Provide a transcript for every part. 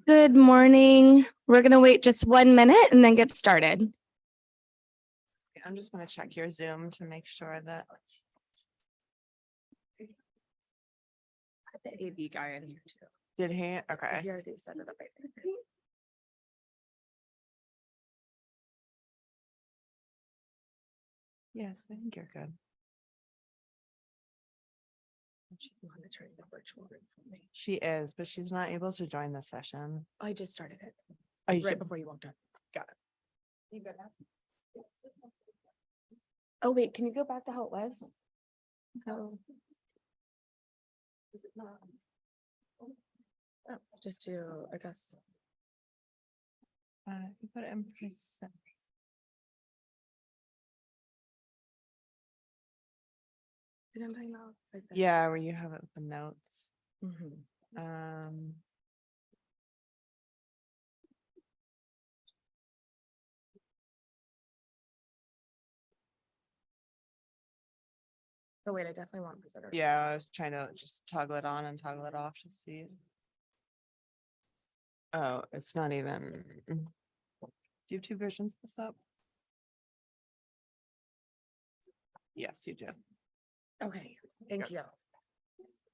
Good morning. We're going to wait just 1 minute and then get started. I'm just gonna check your Zoom to make sure that. The AV guy in here too. Did he? Okay. He already set it up, I think. Yes, I think you're good. She's monitoring the virtual room for me. She is, but she's not able to join the session. I just started it Oh, you right should- before you walked on. Got it. You good now? Oh, wait, can you go back to how it was? Oh. Is it not? Oh, just to, I guess. You put it in present. Did I'm talking about like this? Yeah, where you have it with the notes. Mhm. Oh, wait, I definitely want presenter. Yeah, I was trying to just toggle it on and toggle it off to see. Oh, it's not even. Do you have two versions of this up? Yes, you do. Okay, thank you.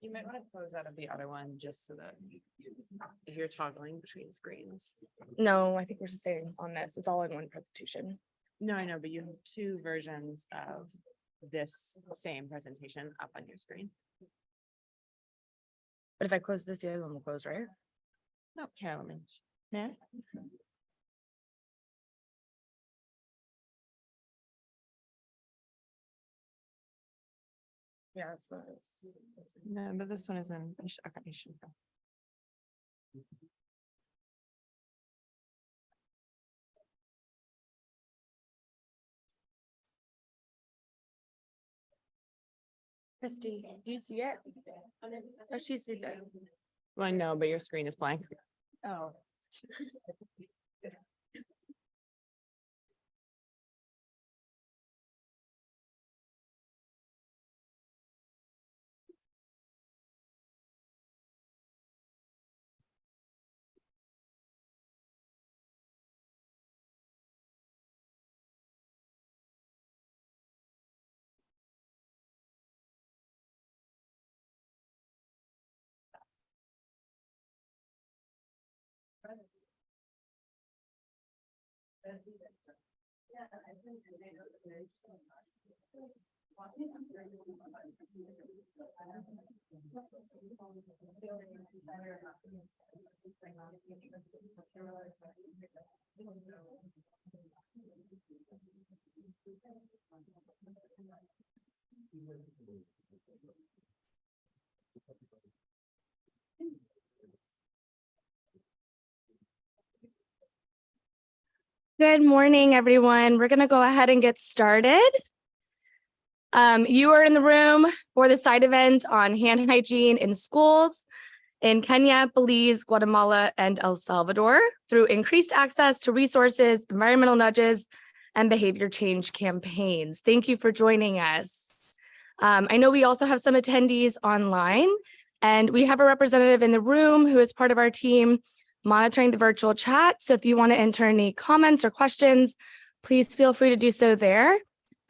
You might want to close out of the other one just so that if you're toggling between screens. No, I think we're just staying on this. It's all in one presentation. No, I know, but you have two versions of this same presentation up on your screen. But if I close this, the other one will close, right? No, here, let me. Yeah. Yeah, that's what it is. No, but this one is in, okay, you should go. Christy, do you see it? Oh, she sees it. Well, no, but your screen is blank. Oh. Good morning, everyone. We're going to go ahead and get started. You are in the room for the side event on hand hygiene in schools in Kenya, Belize, Guatemala, and El Salvador through increased access to resources, environmental nudges, and behavior change campaigns. Thank you for joining us. I know we also have some attendees online, and we have a representative in the room who is part of our team monitoring the virtual chat. So if you want to enter any comments or questions, please feel free to do so there.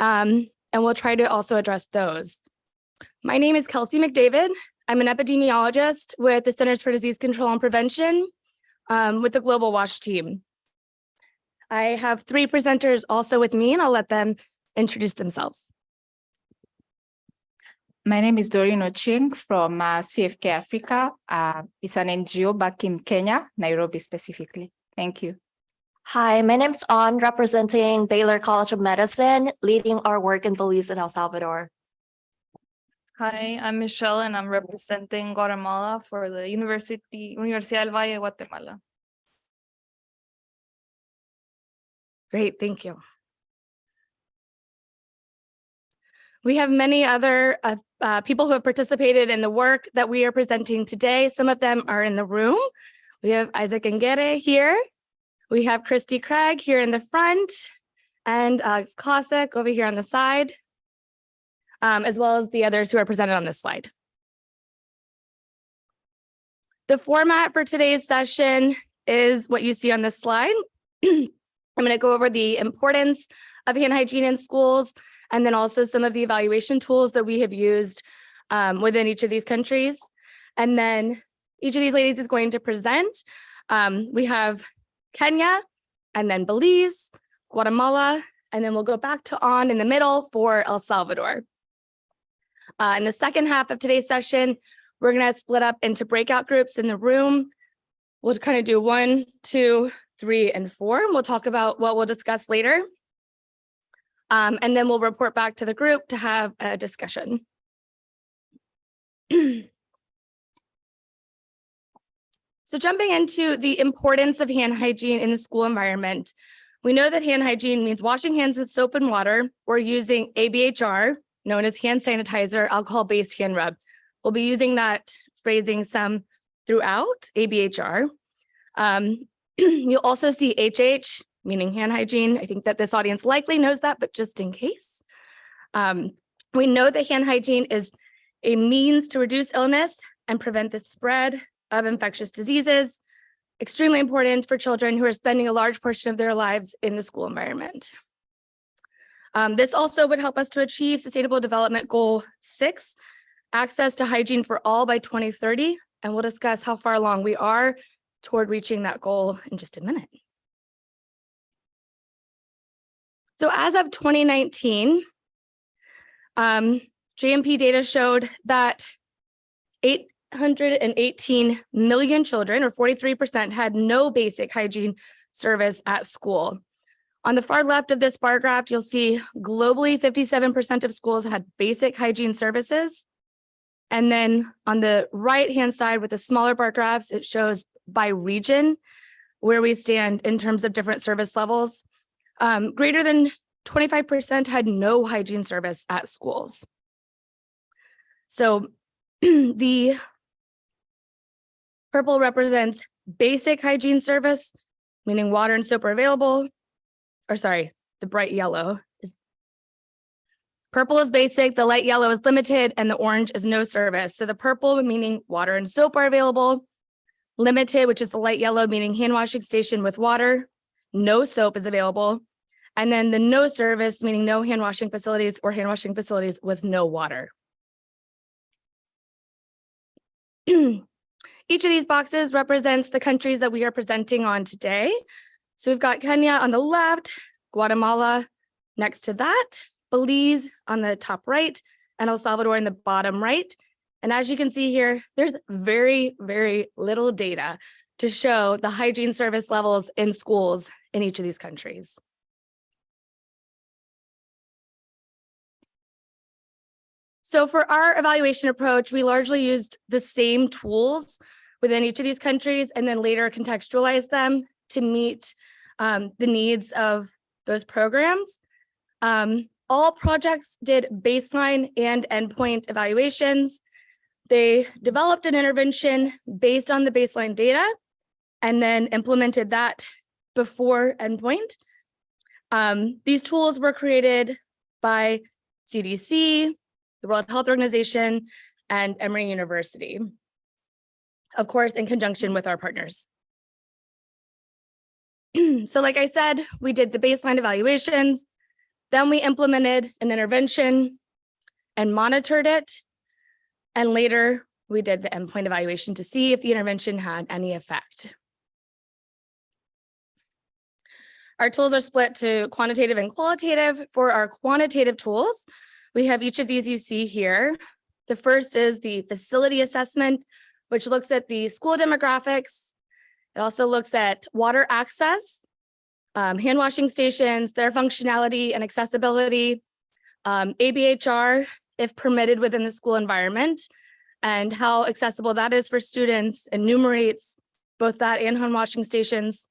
And we'll try to also address those. My name is Kelsey McDavid. I'm an epidemiologist with the Centers for Disease Control and Prevention with the Global WASH team. I have three presenters also with me, and I'll let them introduce themselves. My name is Doreen Oching from CFK Africa. It's an NGO back in Kenya, Nairobi specifically. Thank you. Hi, my name's An, representing Baylor College of Medicine, leading our work in Belize and El Salvador. Hi, I'm Michelle, and I'm representing Guatemala for the Universidad Valle, Guatemala. Great, thank you. We have many other people who have participated in the work that we are presenting today. Some of them are in the room. We have Isaac Ngere here. We have Christy Craig here in the front and Alex Kosik over here on the side. as well as the others who are presented on this slide. The format for today's session is what you see on this slide. I'm going to go over the importance of hand hygiene in schools, and then also some of the evaluation tools that we have used within each of these countries. And then each of these ladies is going to present. We have Kenya, and then Belize, Guatemala, and then we'll go back to on in the middle for El Salvador. In the second half of today's session, we're going to split up into breakout groups in the room. We'll kind of do 1, 2, 3, and 4. And we'll talk about what we'll discuss later. And then we'll report back to the group to have a discussion. So jumping into the importance of hand hygiene in the school environment, we know that hand hygiene means washing hands with soap and water or using ABHR, known as hand sanitizer, alcohol-based hand rub. We'll be using that phrasing some throughout, ABHR. You'll also see HH, meaning hand hygiene. I think that this audience likely knows that, but just in case. We know that hand hygiene is a means to reduce illness and prevent the spread of infectious diseases, extremely important for children who are spending a large portion of their lives in the school environment. This also would help us to achieve Sustainable Development Goal 6, access to hygiene for all by 2030, and we'll discuss how far along we are toward reaching that goal in just a minute. So as of 2019, JMP data showed that 818 million children, or 43%, had no basic hygiene service at school. On the far left of this bar graph, you'll see globally 57% of schools had basic hygiene services. And then on the right-hand side with the smaller bar graphs, it shows by region where we stand in terms of different service levels. Greater than 25% had no hygiene service at schools. So the purple represents basic hygiene service, meaning water and soap are available. Or sorry, the bright yellow is purple is basic, the light yellow is limited, and the orange is no service. So the purple meaning water and soap are available. Limited, which is the light yellow, meaning hand washing station with water, no soap is available. And then the no service, meaning no hand washing facilities or hand washing facilities with no water. Each of these boxes represents the countries that we are presenting on today. So we've got Kenya on the left, Guatemala next to that, Belize on the top right, and El Salvador in the bottom right. And as you can see here, there's very, very little data to show the hygiene service levels in schools in each of these countries. So for our evaluation approach, we largely used the same tools within each of these countries and then later contextualized them to meet the needs of those programs. All projects did baseline and endpoint evaluations. They developed an intervention based on the baseline data and then implemented that before endpoint. These tools were created by CDC, the World Health Organization, and Emory University, of course, in conjunction with our partners. So like I said, we did the baseline evaluations, then we implemented an intervention and monitored it. And later we did the endpoint evaluation to see if the intervention had any effect. Our tools are split to quantitative and qualitative. For our quantitative tools, we have each of these you see here. The first is the facility assessment, which looks at the school demographics. It also looks at water access, hand washing stations, their functionality and accessibility, ABHR, if permitted within the school environment, and how accessible that is for students, enumerates both that and hand washing stations,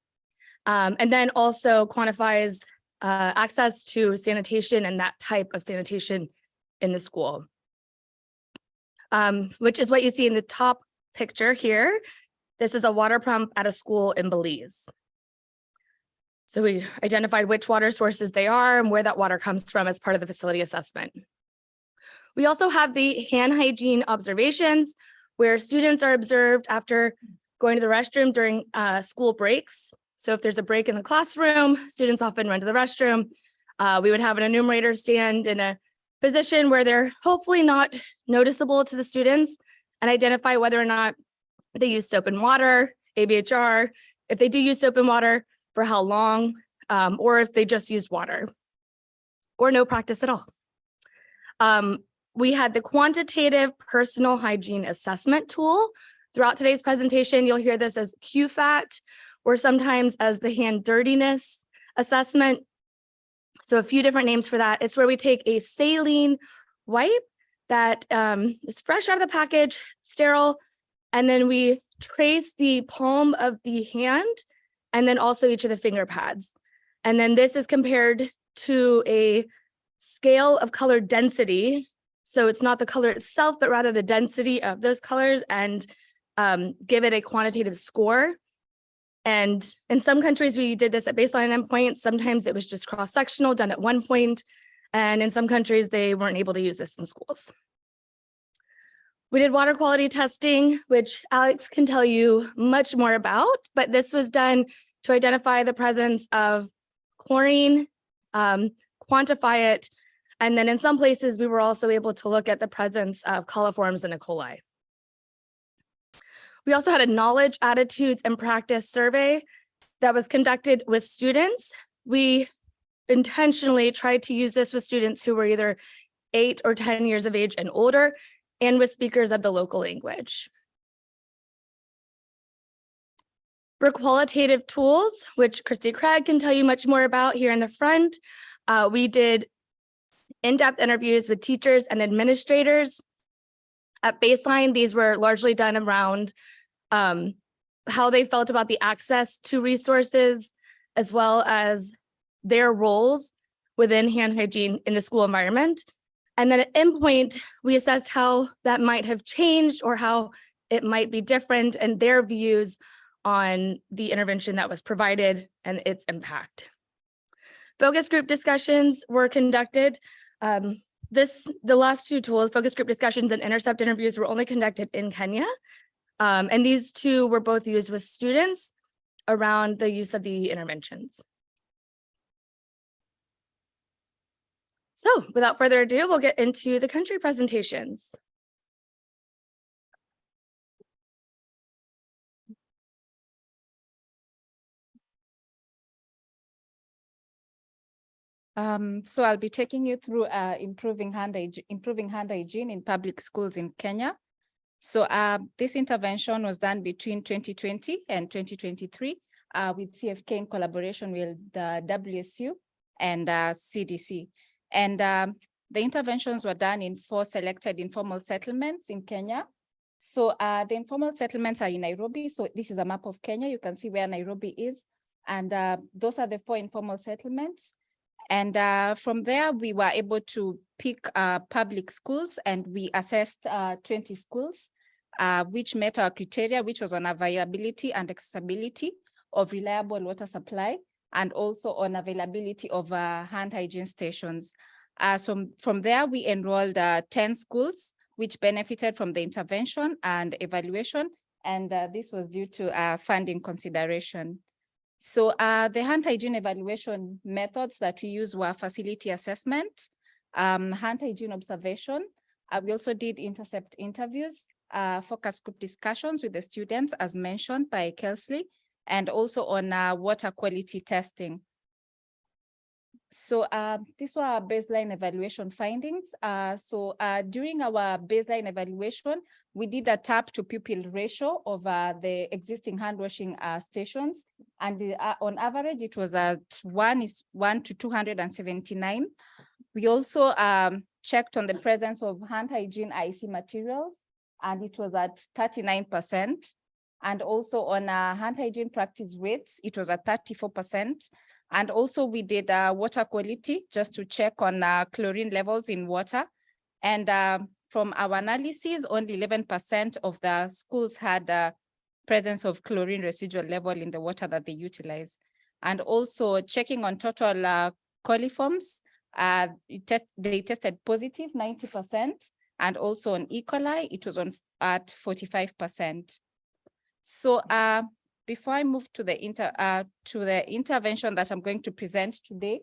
and then also quantifies access to sanitation and that type of sanitation in the school, which is what you see in the top picture here. This is a water pump at a school in Belize. So we identified which water sources they are and where that water comes from as part of the facility assessment. We also have the hand hygiene observations, where students are observed after going to the restroom during school breaks. So if there's a break in the classroom, students often run to the restroom. We would have an enumerator stand in a position where they're hopefully not noticeable to the students and identify whether or not they use soap and water, ABHR, if they do use soap and water, for how long, or if they just used water, or no practice at all. We had the quantitative personal hygiene assessment tool. Throughout today's presentation, you'll hear this as QFAT, or sometimes as the hand dirtiness assessment. So a few different names for that. It's where we take a saline wipe that is fresh out of the package, sterile, and then we trace the palm of the hand and then also each of the finger pads. And then this is compared to a scale of color density. So it's not the color itself, but rather the density of those colors, and give it a quantitative score. And in some countries, we did this at baseline endpoints. Sometimes it was just cross-sectional, done at one point. And in some countries, they weren't able to use this in schools. We did water quality testing, which Alex can tell you much more about, but this was done to identify the presence of chlorine, quantify it, and then in some places, we were also able to look at the presence of coliforms and E. coli. We also had a knowledge, attitudes, and practice survey that was conducted with students. We intentionally tried to use this with students who were either 8 or 10 years of age and older, and with speakers of the local language. For qualitative tools, which Christy Craig can tell you much more about here in the front, we did in-depth interviews with teachers and administrators. At baseline, these were largely done around how they felt about the access to resources, as well as their roles within hand hygiene in the school environment. And then at endpoint, we assessed how that might have changed or how it might be different, and their views on the intervention that was provided and its impact. Focus group discussions were conducted. The last two tools, focus group discussions and intercept interviews, were only conducted in Kenya. And these two were both used with students around the use of the interventions. So without further ado, we'll get into the country presentations. So I'll be taking you through improving hand hygiene in public schools in Kenya. So this intervention was done between 2020 and 2023 with CFK in collaboration with the WSU and CDC. And the interventions were done in 4 selected informal settlements in Kenya. So the informal settlements are in Nairobi. So this is a map of Kenya. You can see where Nairobi is. And those are the 4 informal settlements. And from there, we were able to pick public schools, and we assessed 20 schools, which met our criteria, which was on availability and accessibility of reliable water supply, and also on availability of hand hygiene stations. So from there, we enrolled 10 schools, which benefited from the intervention and evaluation, and this was due to funding consideration. So the hand hygiene evaluation methods that we used were facility assessment, hand hygiene observation. We also did intercept interviews, focus group discussions with the students, as mentioned by Kelsley, and also on water quality testing. So these were our baseline evaluation findings. During our baseline evaluation, we did a tap to pupil ratio of the existing hand washing stations. And on average, it was at 1 to 279. We also checked on the presence of hand hygiene IC materials, and it was at 39%. And also on hand hygiene practice rates, it was at 34%. And also we did water quality just to check on chlorine levels in water. And from our analysis, only 11% of the schools had presence of chlorine residual level in the water that they utilize. And also checking on total coliforms, they tested positive 90%, and also on E. coli, it was at 45%. So before I move to the intervention that I'm going to present today,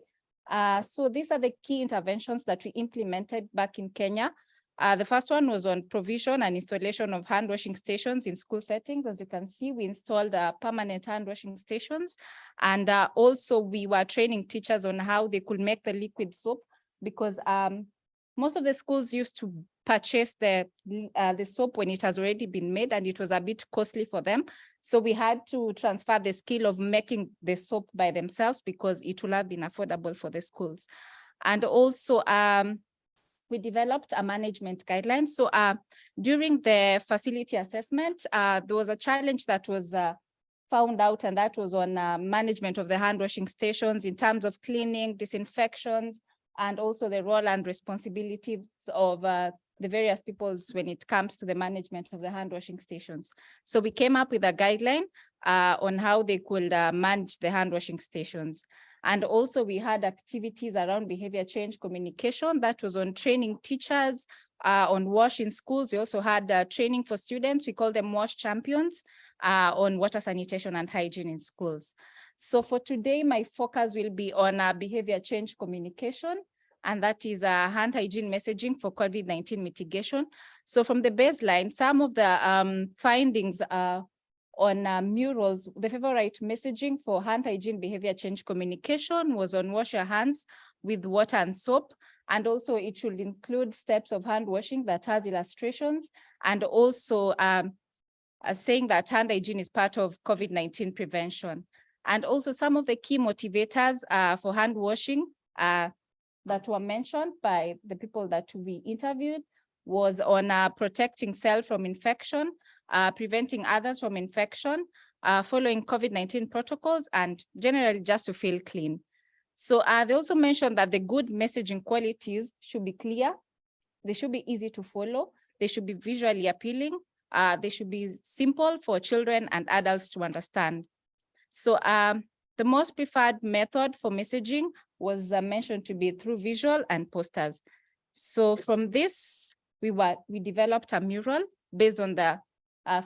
so these are the key interventions that we implemented back in Kenya. The first one was on provision and installation of hand washing stations in school settings. As you can see, we installed permanent hand washing stations, and also we were training teachers on how they could make the liquid soap, because most of the schools used to purchase the soap when it has already been made, and it was a bit costly for them. So we had to transfer the skill of making the soap by themselves, because it will have been affordable for the schools. And also we developed a management guideline. So during the facility assessment, there was a challenge that was found out, and that was on management of the hand washing stations in terms of cleaning, disinfections, and also the role and responsibilities of the various peoples when it comes to the management of the hand washing stations. So we came up with a guideline on how they could manage the hand washing stations. And also we had activities around behavior change communication that was on training teachers on WASH in schools. We also had training for students, we call them WASH champions, on water sanitation and hygiene in schools. So for today, my focus will be on behavior change communication, and that is hand hygiene messaging for COVID-19 mitigation. So from the baseline, some of the findings on murals, the favorite messaging for hand hygiene behavior change communication was on wash your hands with water and soap. And also it should include steps of hand washing that has illustrations, and also saying that hand hygiene is part of COVID-19 prevention. And also some of the key motivators for hand washing that were mentioned by the people that we interviewed was on protecting self from infection, preventing others from infection, following COVID-19 protocols, and generally just to feel clean. So they also mentioned that the good messaging qualities should be clear, they should be easy to follow, they should be visually appealing, they should be simple for children and adults to understand. So the most preferred method for messaging was mentioned to be through visual and posters. So from this, we developed a mural based on the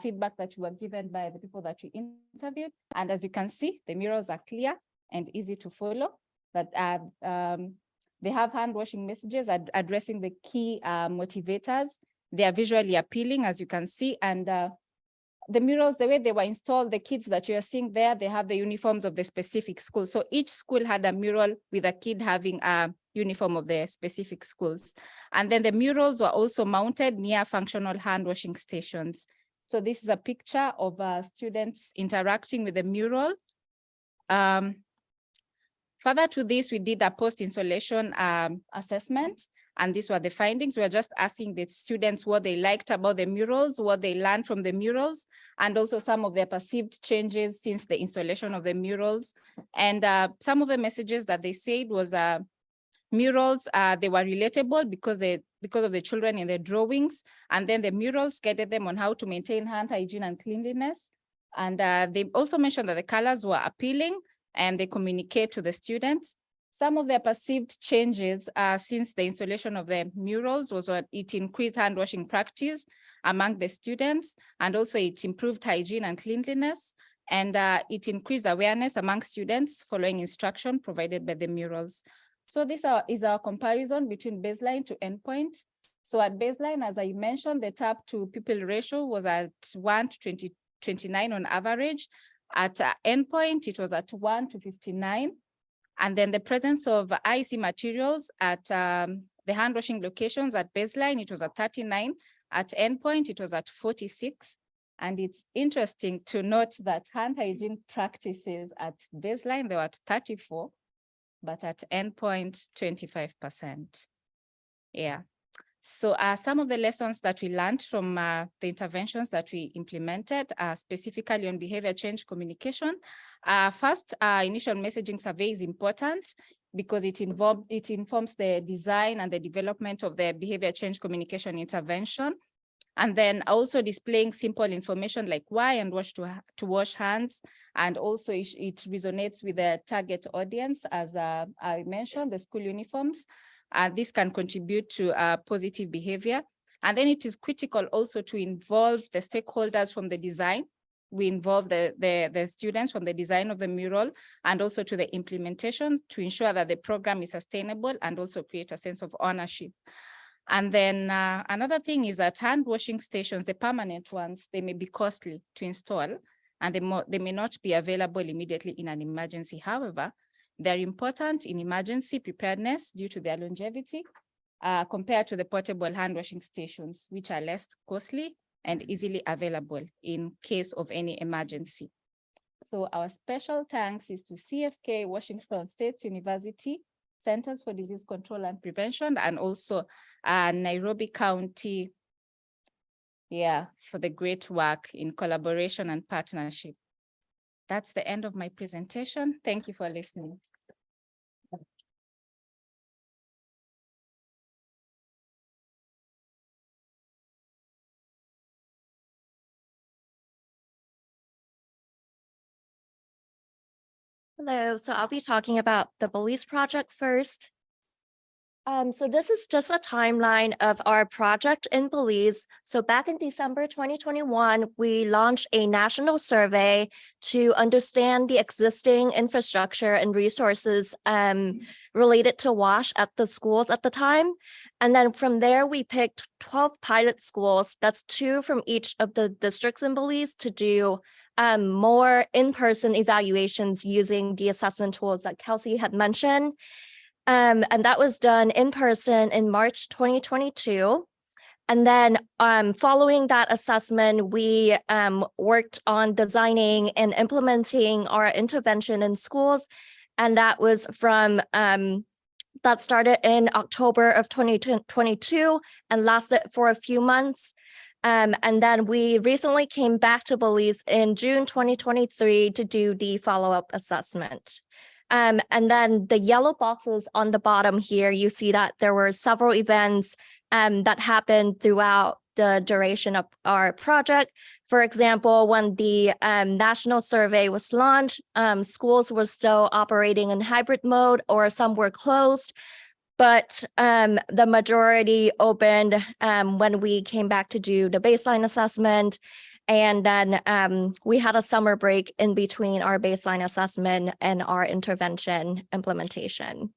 feedback that were given by the people that we interviewed. And as you can see, the murals are clear and easy to follow. That they have hand washing messages addressing the key motivators. They are visually appealing, as you can see, and the murals, the way they were installed, the kids that you are seeing there, they have the uniforms of the specific school. So each school had a mural with a kid having a uniform of the specific schools. And then the murals were also mounted near functional hand washing stations. So this is a picture of students interacting with the mural. Further to this, we did a post-installation assessment, and these were the findings. We were just asking the students what they liked about the murals, what they learned from the murals, and also some of their perceived changes since the installation of the murals. And some of the messages that they said was murals, they were relatable because of the children in the drawings, and then the murals guided them on how to maintain hand hygiene and cleanliness. And they also mentioned that the colors were appealing and they communicate to the students. Some of their perceived changes since the installation of the murals was that it increased hand washing practice among the students, and also it improved hygiene and cleanliness, and it increased awareness among students following instruction provided by the murals. So this is our comparison between baseline to endpoint. So at baseline, as I mentioned, the tap to pupil ratio was at 1 to 29 on average. At endpoint, it was at 1 to 59. And then the presence of IC materials at the hand washing locations at baseline, it was at 39. At endpoint, it was at 46. And it's interesting to note that hand hygiene practices at baseline, they were at 34, but at endpoint, 25%. Yeah. So some of the lessons that we learned from the interventions that we implemented, specifically on behavior change communication. First, initial messaging survey is important because it informs the design and the development of the behavior change communication intervention. And then also displaying simple information like why and to wash hands. And also it resonates with the target audience, as I mentioned, the school uniforms. This can contribute to positive behavior. And then it is critical also to involve the stakeholders from the design. We involve the students from the design of the mural and also to the implementation to ensure that the program is sustainable and also create a sense of ownership. And then another thing is that hand washing stations, the permanent ones, they may be costly to install and they may not be available immediately in an emergency. However, they're important in emergency preparedness due to their longevity compared to the portable hand washing stations, which are less costly and easily available in case of any emergency. So our special thanks is to CFK, Washington State University, Centers for Disease Control and Prevention, and also Nairobi County, for the great work in collaboration and partnership. That's the end of my presentation. Thank you for listening. Hello, so I'll be talking about the Belize project first. So this is just a timeline of our project in Belize. So back in December 2021, we launched a national survey to understand the existing infrastructure and resources related to WASH at the schools at the time. And then from there, we picked 12 pilot schools, that's 2 from each of the districts in Belize, to do more in-person evaluations using the assessment tools that Kelsey had mentioned. And that was done in person in March 2022. And then following that assessment, we worked on designing and implementing our intervention in schools. And that was from, that started in October of 2022 and lasted for a few months. And then we recently came back to Belize in June 2023 to do the follow-up assessment. And then the yellow boxes on the bottom here, you see that there were several events that happened throughout the duration of our project. For example, when the national survey was launched, schools were still operating in hybrid mode or some were closed, but the majority opened when we came back to do the baseline assessment. And then we had a summer break in between our baseline assessment and our intervention implementation.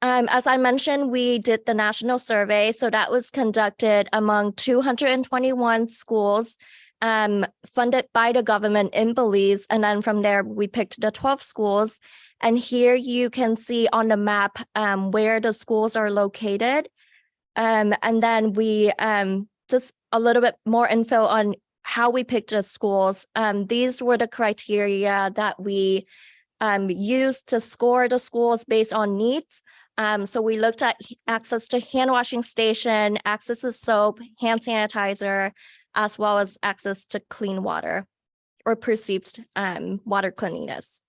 As I mentioned, we did the national survey. So that was conducted among 221 schools funded by the government in Belize. And then from there, we picked the 12 schools. And here you can see on the map where the schools are located. And then we just a little bit more info on how we picked the schools. These were the criteria that we used to score the schools based on needs. So we looked at access to hand washing station, access to soap, hand sanitizer, as well as access to clean water or perceived water cleanliness.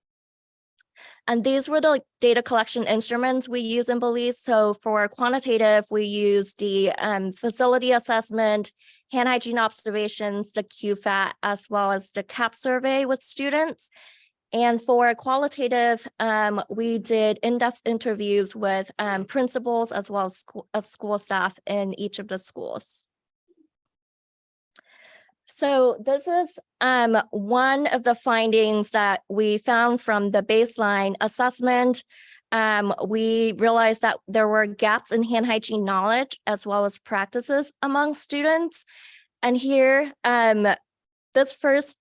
And these were the data collection instruments we use in Belize. So for quantitative, we use the facility assessment, hand hygiene observations, the QFAT, as well as the CAP survey with students. And for qualitative, we did in-depth interviews with principals as well as school staff in each of the schools. So this is one of the findings that we found from the baseline assessment. We realized that there were gaps in hand hygiene knowledge as well as practices among students. And here, this first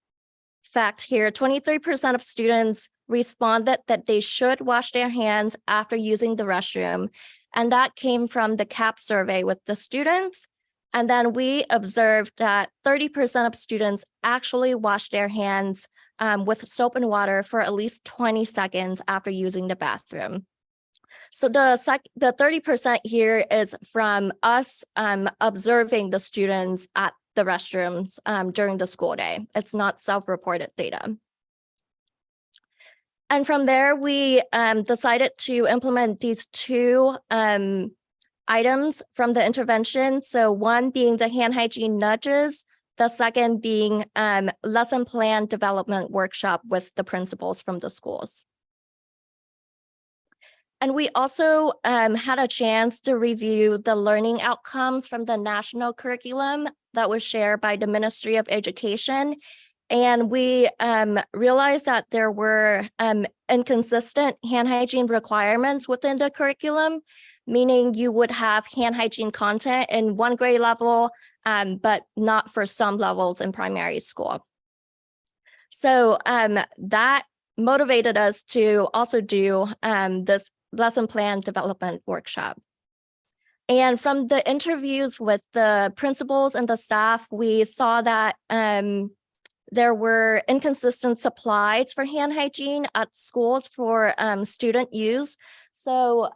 fact here, 23% of students responded that they should wash their hands after using the restroom. And that came from the CAP survey with the students. And then we observed that 30% of students actually wash their hands with soap and water for at least 20 seconds after using the bathroom. So the 30% here is from us observing the students at the restrooms during the school day. It's not self-reported data. And from there, we decided to implement these 2 items from the intervention. So one being the hand hygiene nudges, the second being lesson plan development workshop with the principals from the schools. And we also had a chance to review the learning outcomes from the national curriculum that was shared by the Ministry of Education. And we realized that there were inconsistent hand hygiene requirements within the curriculum, meaning you would have hand hygiene content in one grade level, but not for some levels in primary school. So that motivated us to also do this lesson plan development workshop. And from the interviews with the principals and the staff, we saw that there were inconsistent supplies for hand hygiene at schools for student use. So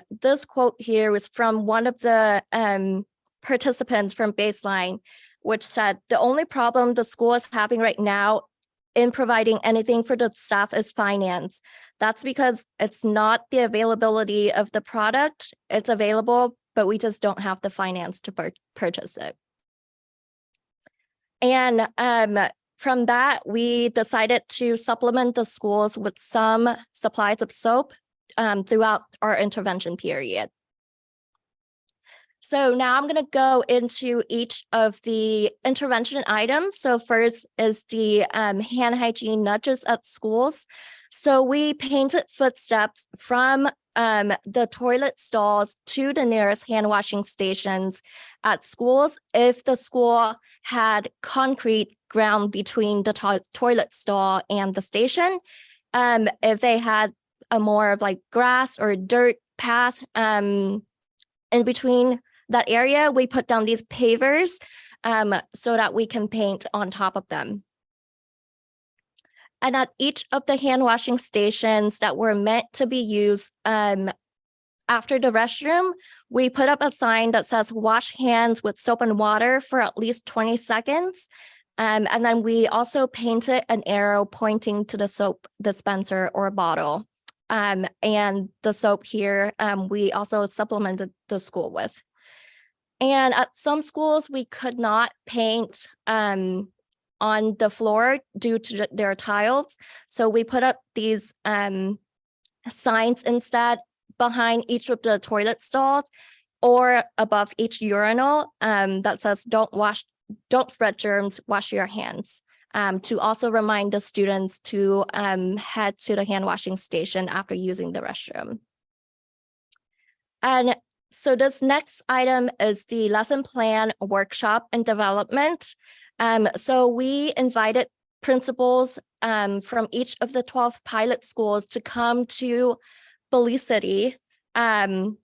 this quote here was from one of the participants from Baseline, which said, "The only problem the school is having right now in providing anything for the staff is finance. That's because it's not the availability of the product. It's available, but we just don't have the finance to purchase it." And from that, we decided to supplement the schools with some supplies of soap throughout our intervention period. So now I'm going to go into each of the intervention items. So first is the hand hygiene nudges at schools. So we painted footsteps from the toilet stalls to the nearest hand washing stations at schools if the school had concrete ground between the toilet stall and the station. If they had a more of like grass or dirt path in between that area, we put down these pavers so that we can paint on top of them. And at each of the hand washing stations that were meant to be used after the restroom, we put up a sign that says "wash hands with soap and water" for at least 20 seconds. And then we also painted an arrow pointing to the soap dispenser or bottle. And the soap here, we also supplemented the school with. And at some schools, we could not paint on the floor due to their tiles. So we put up these signs instead behind each of the toilet stalls or above each urinal that says don't spread germs, wash your hands, to also remind the students to head to the hand washing station after using the restroom. And so this next item is the lesson plan workshop and development. So we invited principals from each of the 12 pilot schools to come to Belize City to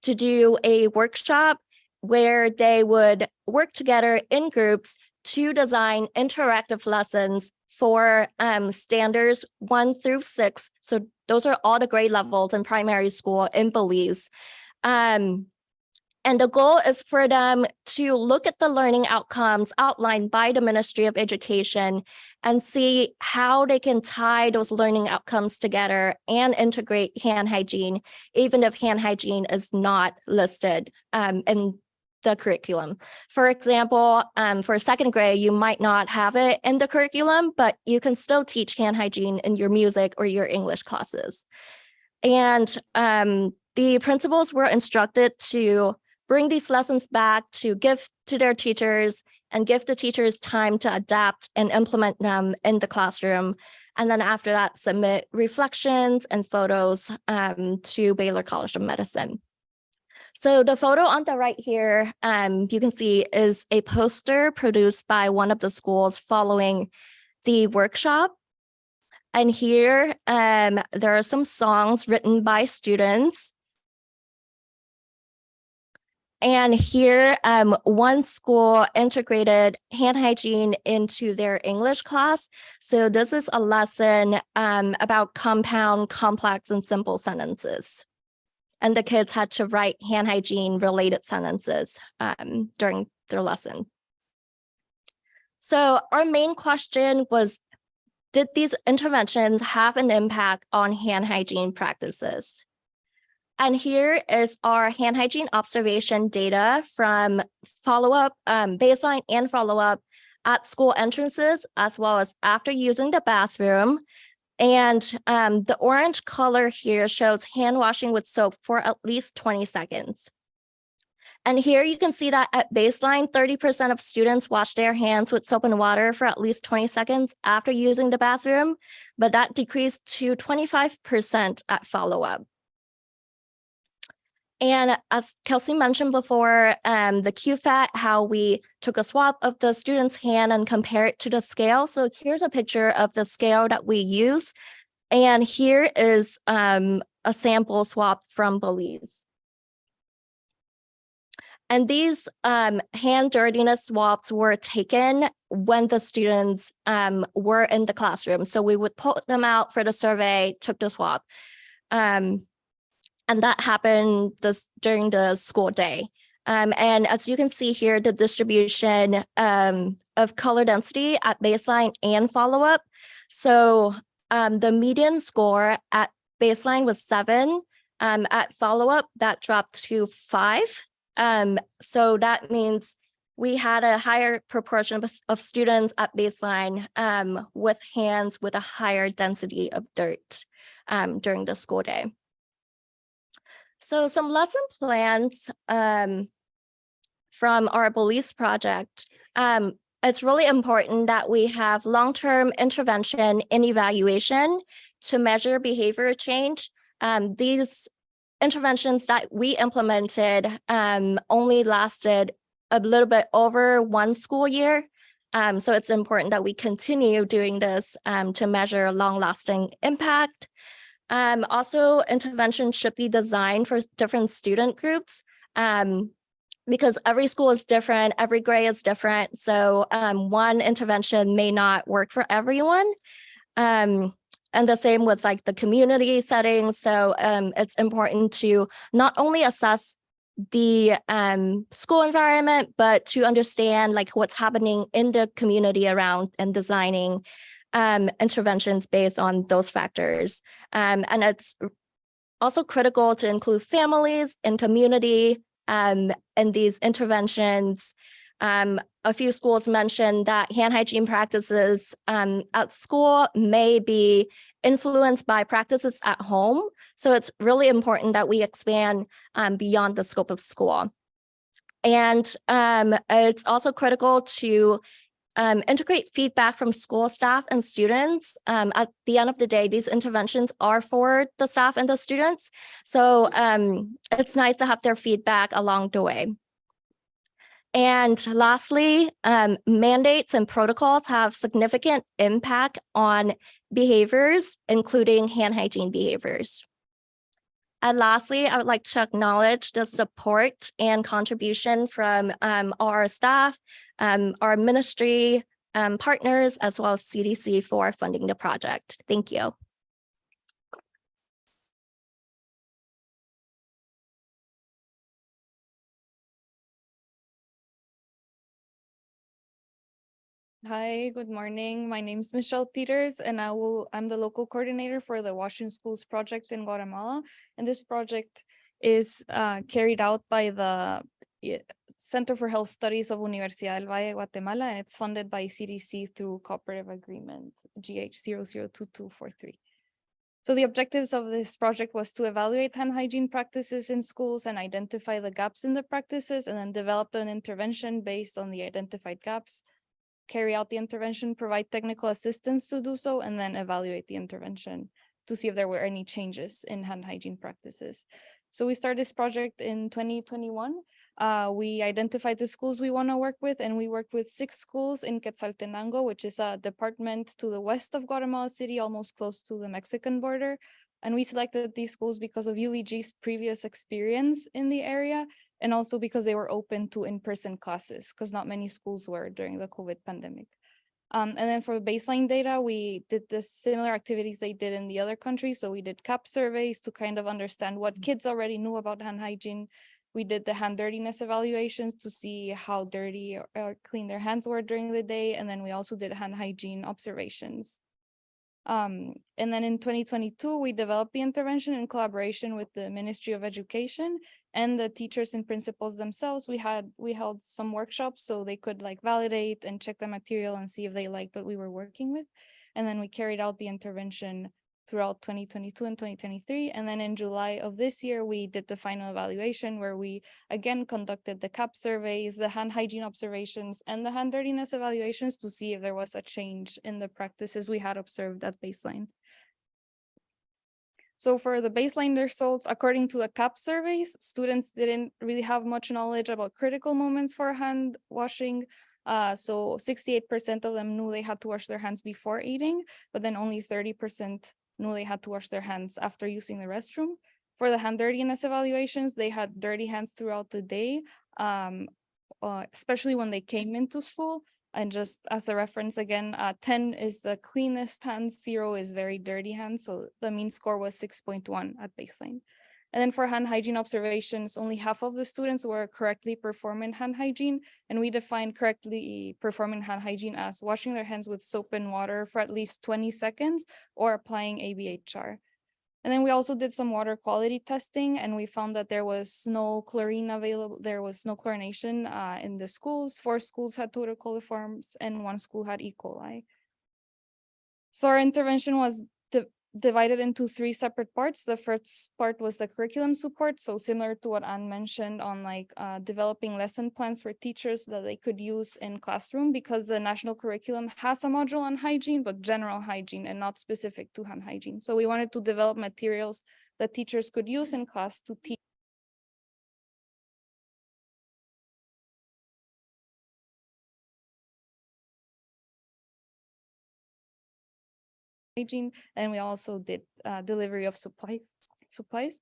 do a workshop where they would work together in groups to design interactive lessons for standards 1 through 6. So those are all the grade levels in primary school in Belize. And the goal is for them to look at the learning outcomes outlined by the Ministry of Education and see how they can tie those learning outcomes together and integrate hand hygiene, even if hand hygiene is not listed in the curriculum. For example, for second grade, you might not have it in the curriculum, but you can still teach hand hygiene in your music or your English classes. And the principals were instructed to bring these lessons back to give to their teachers and give the teachers time to adapt and implement them in the classroom. And then after that, submit reflections and photos to Baylor College of Medicine. So the photo on the right here, you can see is a poster produced by one of the schools following the workshop. And here, there are some songs written by students. And here, one school integrated hand hygiene into their English class. So this is a lesson about compound, complex, and simple sentences. And the kids had to write hand hygiene related sentences during their lesson. So our main question was, did these interventions have an impact on hand hygiene practices? And here is our hand hygiene observation data from follow-up, baseline and follow-up at school entrances, as well as after using the bathroom. And the orange color here shows hand washing with soap for at least 20 seconds. And here you can see that at baseline, 30% of students wash their hands with soap and water for at least 20 seconds after using the bathroom, but that decreased to 25% at follow-up. And as Kelsey mentioned before, the QFAT, how we took a swab of the student's hand and compare it to the scale. So here's a picture of the scale that we use. And here is a sample swab from Belize. And these hand dirtiness swabs were taken when the students were in the classroom. So we would pull them out for the survey, took the swab. And that happened during the school day. And as you can see here, the distribution of color density at baseline and follow-up. So the median score at baseline was 7. At follow-up, that dropped to 5. So that means we had a higher proportion of students at baseline with hands with a higher density of dirt during the school day. So some lesson plans from our Belize project. It's really important that we have long-term intervention and evaluation to measure behavior change. These interventions that we implemented only lasted a little bit over 1 school year. So it's important that we continue doing this to measure long-lasting impact. Also, intervention should be designed for different student groups because every school is different, every grade is different. So one intervention may not work for everyone. And the same with like the community settings. So it's important to not only assess the school environment, but to understand like what's happening in the community around and designing interventions based on those factors. And it's also critical to include families and community in these interventions. A few schools mentioned that hand hygiene practices at school may be influenced by practices at home. So it's really important that we expand beyond the scope of school. And it's also critical to integrate feedback from school staff and students. At the end of the day, these interventions are for the staff and the students. So it's nice to have their feedback along the way. And lastly, mandates and protocols have significant impact on behaviors, including hand hygiene behaviors. And lastly, I would like to acknowledge the support and contribution from our staff, our ministry partners, as well as CDC for funding the project. Thank you. Hi, good morning. My name is Michelle Peters, and I'm the local coordinator for the Washing Schools project in Guatemala. And this project is carried out by the Center for Health Studies of Universidad, Valle, Guatemala, and it's funded by CDC through cooperative agreement GH002243. So the objectives of this project was to evaluate hand hygiene practices in schools and identify the gaps in the practices, and then develop an intervention based on the identified gaps, carry out the intervention, provide technical assistance to do so, and then evaluate the intervention to see if there were any changes in hand hygiene practices. So we started this project in 2021. We identified the schools we want to work with, and we worked with 6 schools in Quetzaltenango, which is a department to the west of Guatemala City, almost close to the Mexican border. And we selected these schools because of UEG's previous experience in the area, and also because they were open to in-person classes, because not many schools were during the COVID pandemic. And then for baseline data, we did the similar activities they did in the other countries. So we did CAP surveys to kind of understand what kids already knew about hand hygiene. We did the hand dirtiness evaluations to see how dirty or clean their hands were during the day. And then we also did hand hygiene observations. And then in 2022, we developed the intervention in collaboration with the Ministry of Education and the teachers and principals themselves. We held some workshops so they could like validate and check the material and see if they liked what we were working with. And then we carried out the intervention throughout 2022 and 2023. And then in July of this year, we did the final evaluation where we again conducted the CAP surveys, the hand hygiene observations, and the hand dirtiness evaluations to see if there was a change in the practices we had observed at baseline. So for the baseline results, according to the CAP surveys, students didn't really have much knowledge about critical moments for hand washing. So 68% of them knew they had to wash their hands before eating, but then only 30% knew they had to wash their hands after using the restroom. For the hand dirtiness evaluations, they had dirty hands throughout the day, especially when they came into school. And just as a reference again, 10 is the cleanest hands, 0 is very dirty hands. So the mean score was 6.1 at baseline. And then for hand hygiene observations, only half of the students were correctly performing hand hygiene. And we defined correctly performing hand hygiene as washing their hands with soap and water for at least 20 seconds or applying ABHR. And then we also did some water quality testing, and we found that there was no chlorine available. There was no chlorination in the schools. 4 schools had total coliforms and 1 school had E. coli. So our intervention was divided into 3 separate parts. The first part was the curriculum support. So similar to what Anne mentioned on like developing lesson plans for teachers that they could use in classroom, because the national curriculum has a module on hygiene, but general hygiene and not specific to hand hygiene. So we wanted to develop materials that teachers could use in class to teach hygiene, and we also did delivery of supplies.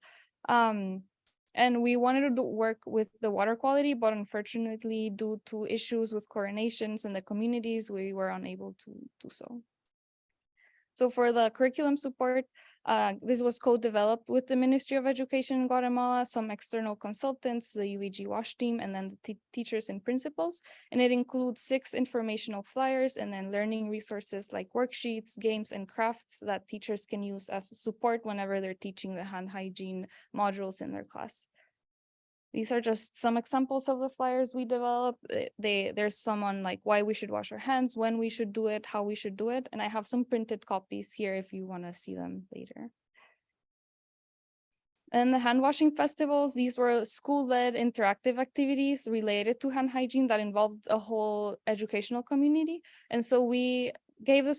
And we wanted to work with the water quality, but unfortunately, due to issues with chlorinations in the communities, we were unable to do so. So for the curriculum support, this was co-developed with the Ministry of Education in Guatemala, some external consultants, the UEG WASH team, and then the teachers and principals. And it includes 6 informational flyers and then learning resources like worksheets, games, and crafts that teachers can use as support whenever they're teaching the hand hygiene modules in their class. These are just some examples of the flyers we developed. There's some on like why we should wash our hands, when we should do it, how we should do it. And I have some printed copies here if you want to see them later. And the hand washing festivals, these were school-led interactive activities related to hand hygiene that involved a whole educational community. And so we gave the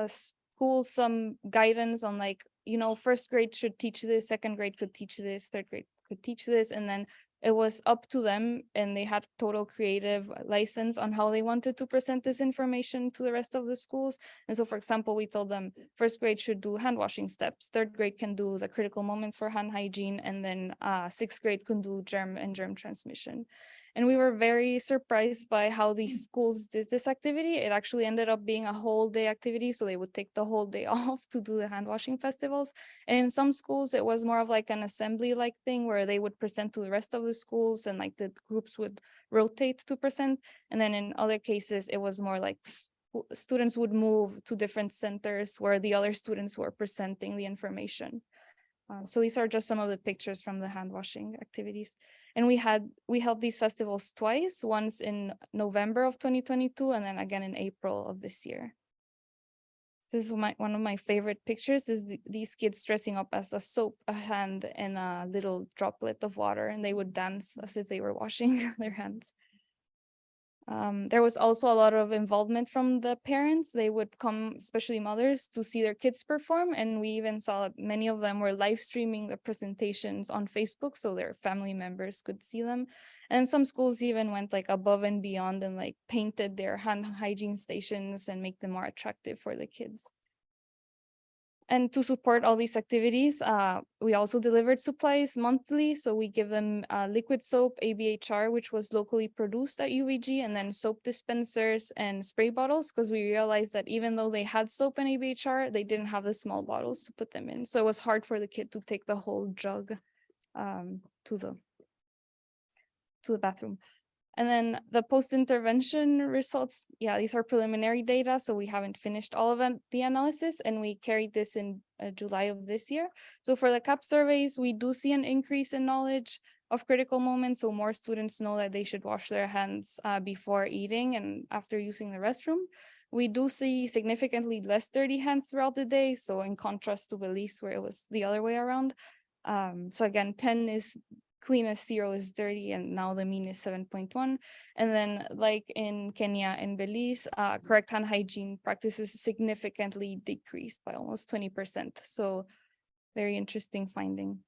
school some guidance on like, you know, 1st grade should teach this, 2nd grade could teach this, 3rd grade could teach this, and then it was up to them, and they had total creative license on how they wanted to present this information to the rest of the schools. And so, for example, we told them 1st grade should do hand washing steps, 3rd grade can do the critical moments for hand hygiene, and then 6th grade can do germ and germ transmission. And we were very surprised by how these schools did this activity. It actually ended up being a whole day activity. So they would take the whole day off to do the hand washing festivals. And in some schools, it was more of like an assembly-like thing where they would present to the rest of the schools and like the groups would rotate to present. And then in other cases, it was more like students would move to different centers where the other students were presenting the information. So these are just some of the pictures from the hand washing activities. And we held these festivals twice, once in November of 2022 and then again in April of this year. This is one of my favorite pictures is these kids dressing up as a soap, a hand, and a little droplet of water, and they would dance as if they were washing their hands. There was also a lot of involvement from the parents. They would come, especially mothers, to see their kids perform. And we even saw that many of them were live streaming the presentations on Facebook so their family members could see them. And some schools even went like above and beyond and like painted their hand hygiene stations and make them more attractive for the kids. And to support all these activities, we also delivered supplies monthly. So we give them liquid soap, ABHR, which was locally produced at UEG, and then soap dispensers and spray bottles, because we realized that even though they had soap and ABHR, they didn't have the small bottles to put them in. So it was hard for the kid to take the whole jug to the bathroom. And then the post-intervention results, yeah, these are preliminary data, so we haven't finished all of the analysis, and we carried this in July of this year. So for the CAP surveys, we do see an increase in knowledge of critical moments, so more students know that they should wash their hands before eating and after using the restroom. We do see significantly less dirty hands throughout the day, so in contrast to Belize, where it was the other way around. So again, 10 is clean as 0 is dirty, and now the mean is 7.1. And then like in Kenya and Belize, correct hand hygiene practices significantly decreased by almost 20%. So very interesting finding.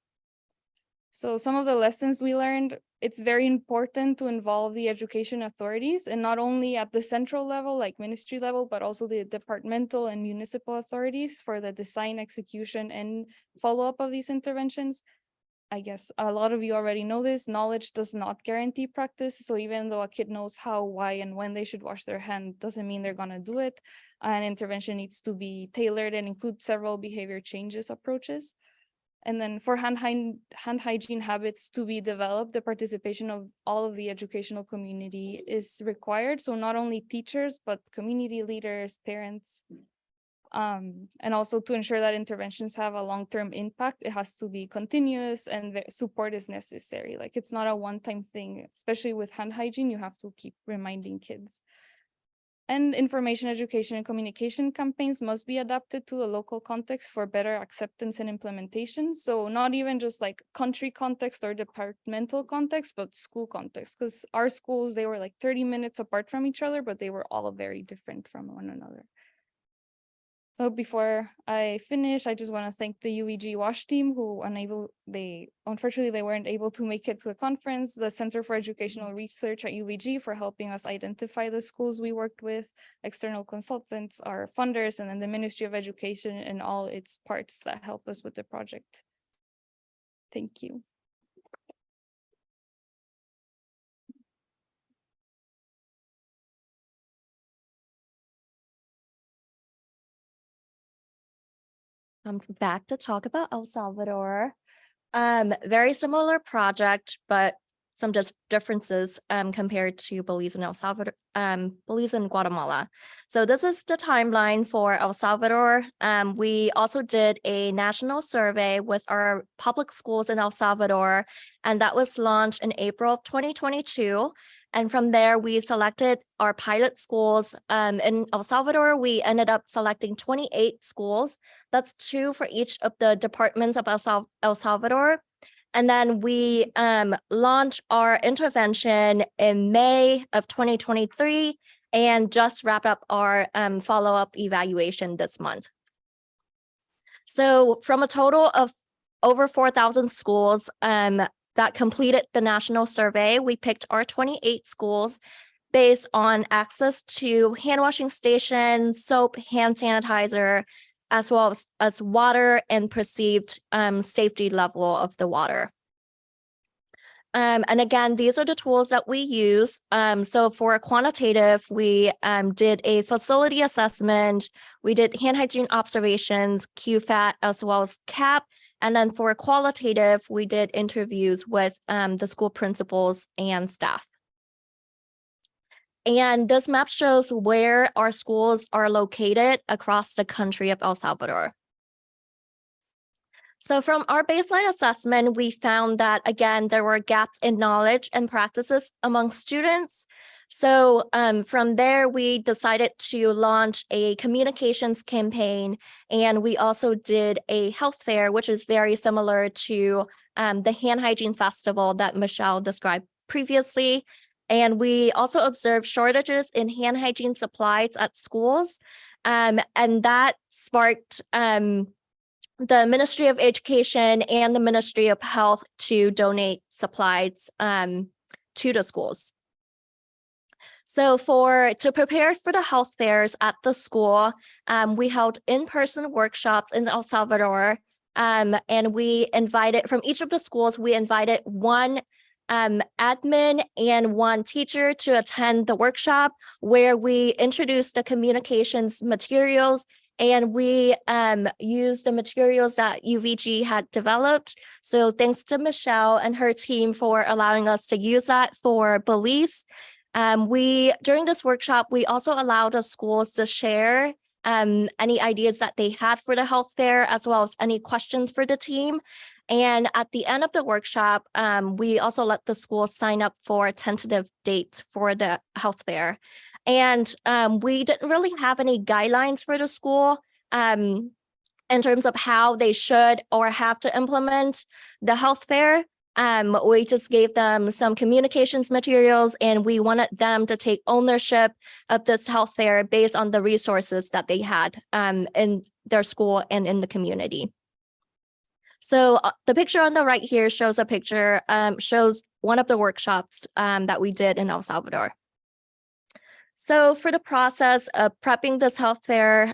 So some of the lessons we learned, it's very important to involve the education authorities, and not only at the central level, like ministry level, but also the departmental and municipal authorities for the design, execution, and follow-up of these interventions. I guess a lot of you already know this, knowledge does not guarantee practice. So even though a kid knows how, why, and when they should wash their hand, doesn't mean they're gonna do it. An intervention needs to be tailored and include several behavior changes approaches. And then for hand hygiene habits to be developed, the participation of all of the educational community is required. So not only teachers, but community leaders, parents, and also to ensure that interventions have a long-term impact, it has to be continuous, and support is necessary. Like it's not a one-time thing, especially with hand hygiene, you have to keep reminding kids. And information, education, and communication campaigns must be adapted to a local context for better acceptance and implementation. So not even just like country context or departmental context, but school context, because our schools, they were like 30 minutes apart from each other, but they were all very different from one another. So before I finish, I just want to thank the UEG WASH team who unfortunately they weren't able to make it to the conference, the Center for Educational Research at UEG for helping us identify the schools we worked with, external consultants, our funders, and then the Ministry of Education and all its parts that help us with the project. Thank you. I'm back to talk about El Salvador. Very similar project, but some just differences compared to Belize and El Salvador, Belize and Guatemala. So this is the timeline for El Salvador. We also did a national survey with our public schools in El Salvador, and that was launched in April of 2022. And from there, we selected our pilot schools. In El Salvador, we ended up selecting 28 schools. That's 2 for each of the departments of El Salvador. And then we launched our intervention in May of 2023 and just wrapped up our follow-up evaluation this month. So from a total of over 4,000 schools, that completed the national survey, we picked our 28 schools based on access to hand washing stations, soap, hand sanitizer, as well as water and perceived safety level of the water. And again, these are the tools that we use. So for quantitative, we did a facility assessment, we did hand hygiene observations, QFAT, as well as CAP. And then for qualitative, we did interviews with the school principals and staff. And this map shows where our schools are located across the country of El Salvador. So from our baseline assessment, we found that, again, there were gaps in knowledge and practices among students. So from there, we decided to launch a communications campaign, and we also did a health fair, which is very similar to the hand hygiene festival that Michelle described previously. And we also observed shortages in hand hygiene supplies at schools, and that sparked the Ministry of Education and the Ministry of Health to donate supplies to the schools. So to prepare for the health fairs at the school, we held in-person workshops in El Salvador, and we invited, from each of the schools, we invited one admin and one teacher to attend the workshop where we introduced the communications materials and we used the materials that UVG had developed. So thanks to Michelle and her team for allowing us to use that for Belize. During this workshop, we also allowed the schools to share any ideas that they had for the health fair, as well as any questions for the team. And at the end of the workshop, we also let the schools sign up for tentative dates for the health fair. And we didn't really have any guidelines for the school in terms of how they should or have to implement the health fair. We just gave them some communications materials, and we wanted them to take ownership of this health fair based on the resources that they had in their school and in the community. So the picture on the right here shows shows one of the workshops that we did in El Salvador. So for the process of prepping this health fair,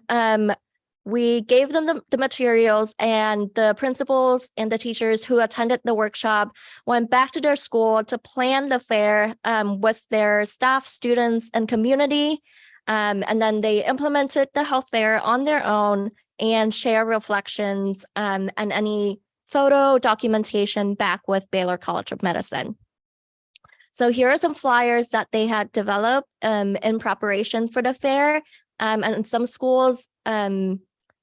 we gave them the materials, and the principals and the teachers who attended the workshop went back to their school to plan the fair with their staff, students, and community. And then they implemented the health fair on their own and share reflections and any photo documentation back with Baylor College of Medicine. So here are some flyers that they had developed in preparation for the fair. And some schools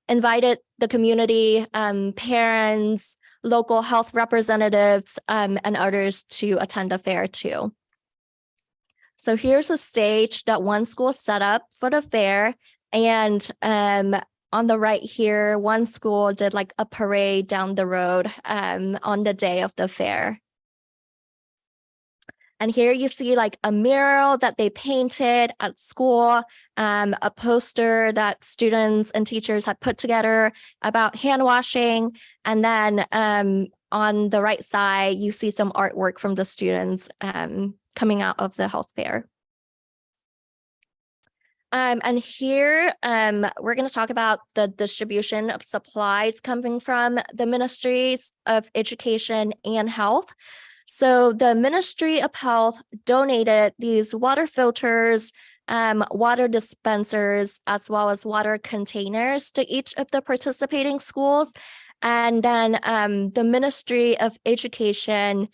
invited the community, parents, local health representatives, and others to attend the fair too. So here's a stage that one school set up for the fair. And on the right here, one school did like a parade down the road on the day of the fair. And here you see like a mural that they painted at school, a poster that students and teachers had put together about hand washing. And then on the right side, you see some artwork from the students coming out of the health fair. And here we're going to talk about the distribution of supplies coming from the Ministries of Education and Health. So the Ministry of Health donated these water filters, water dispensers, as well as water containers to each of the participating schools. And then the Ministry of Education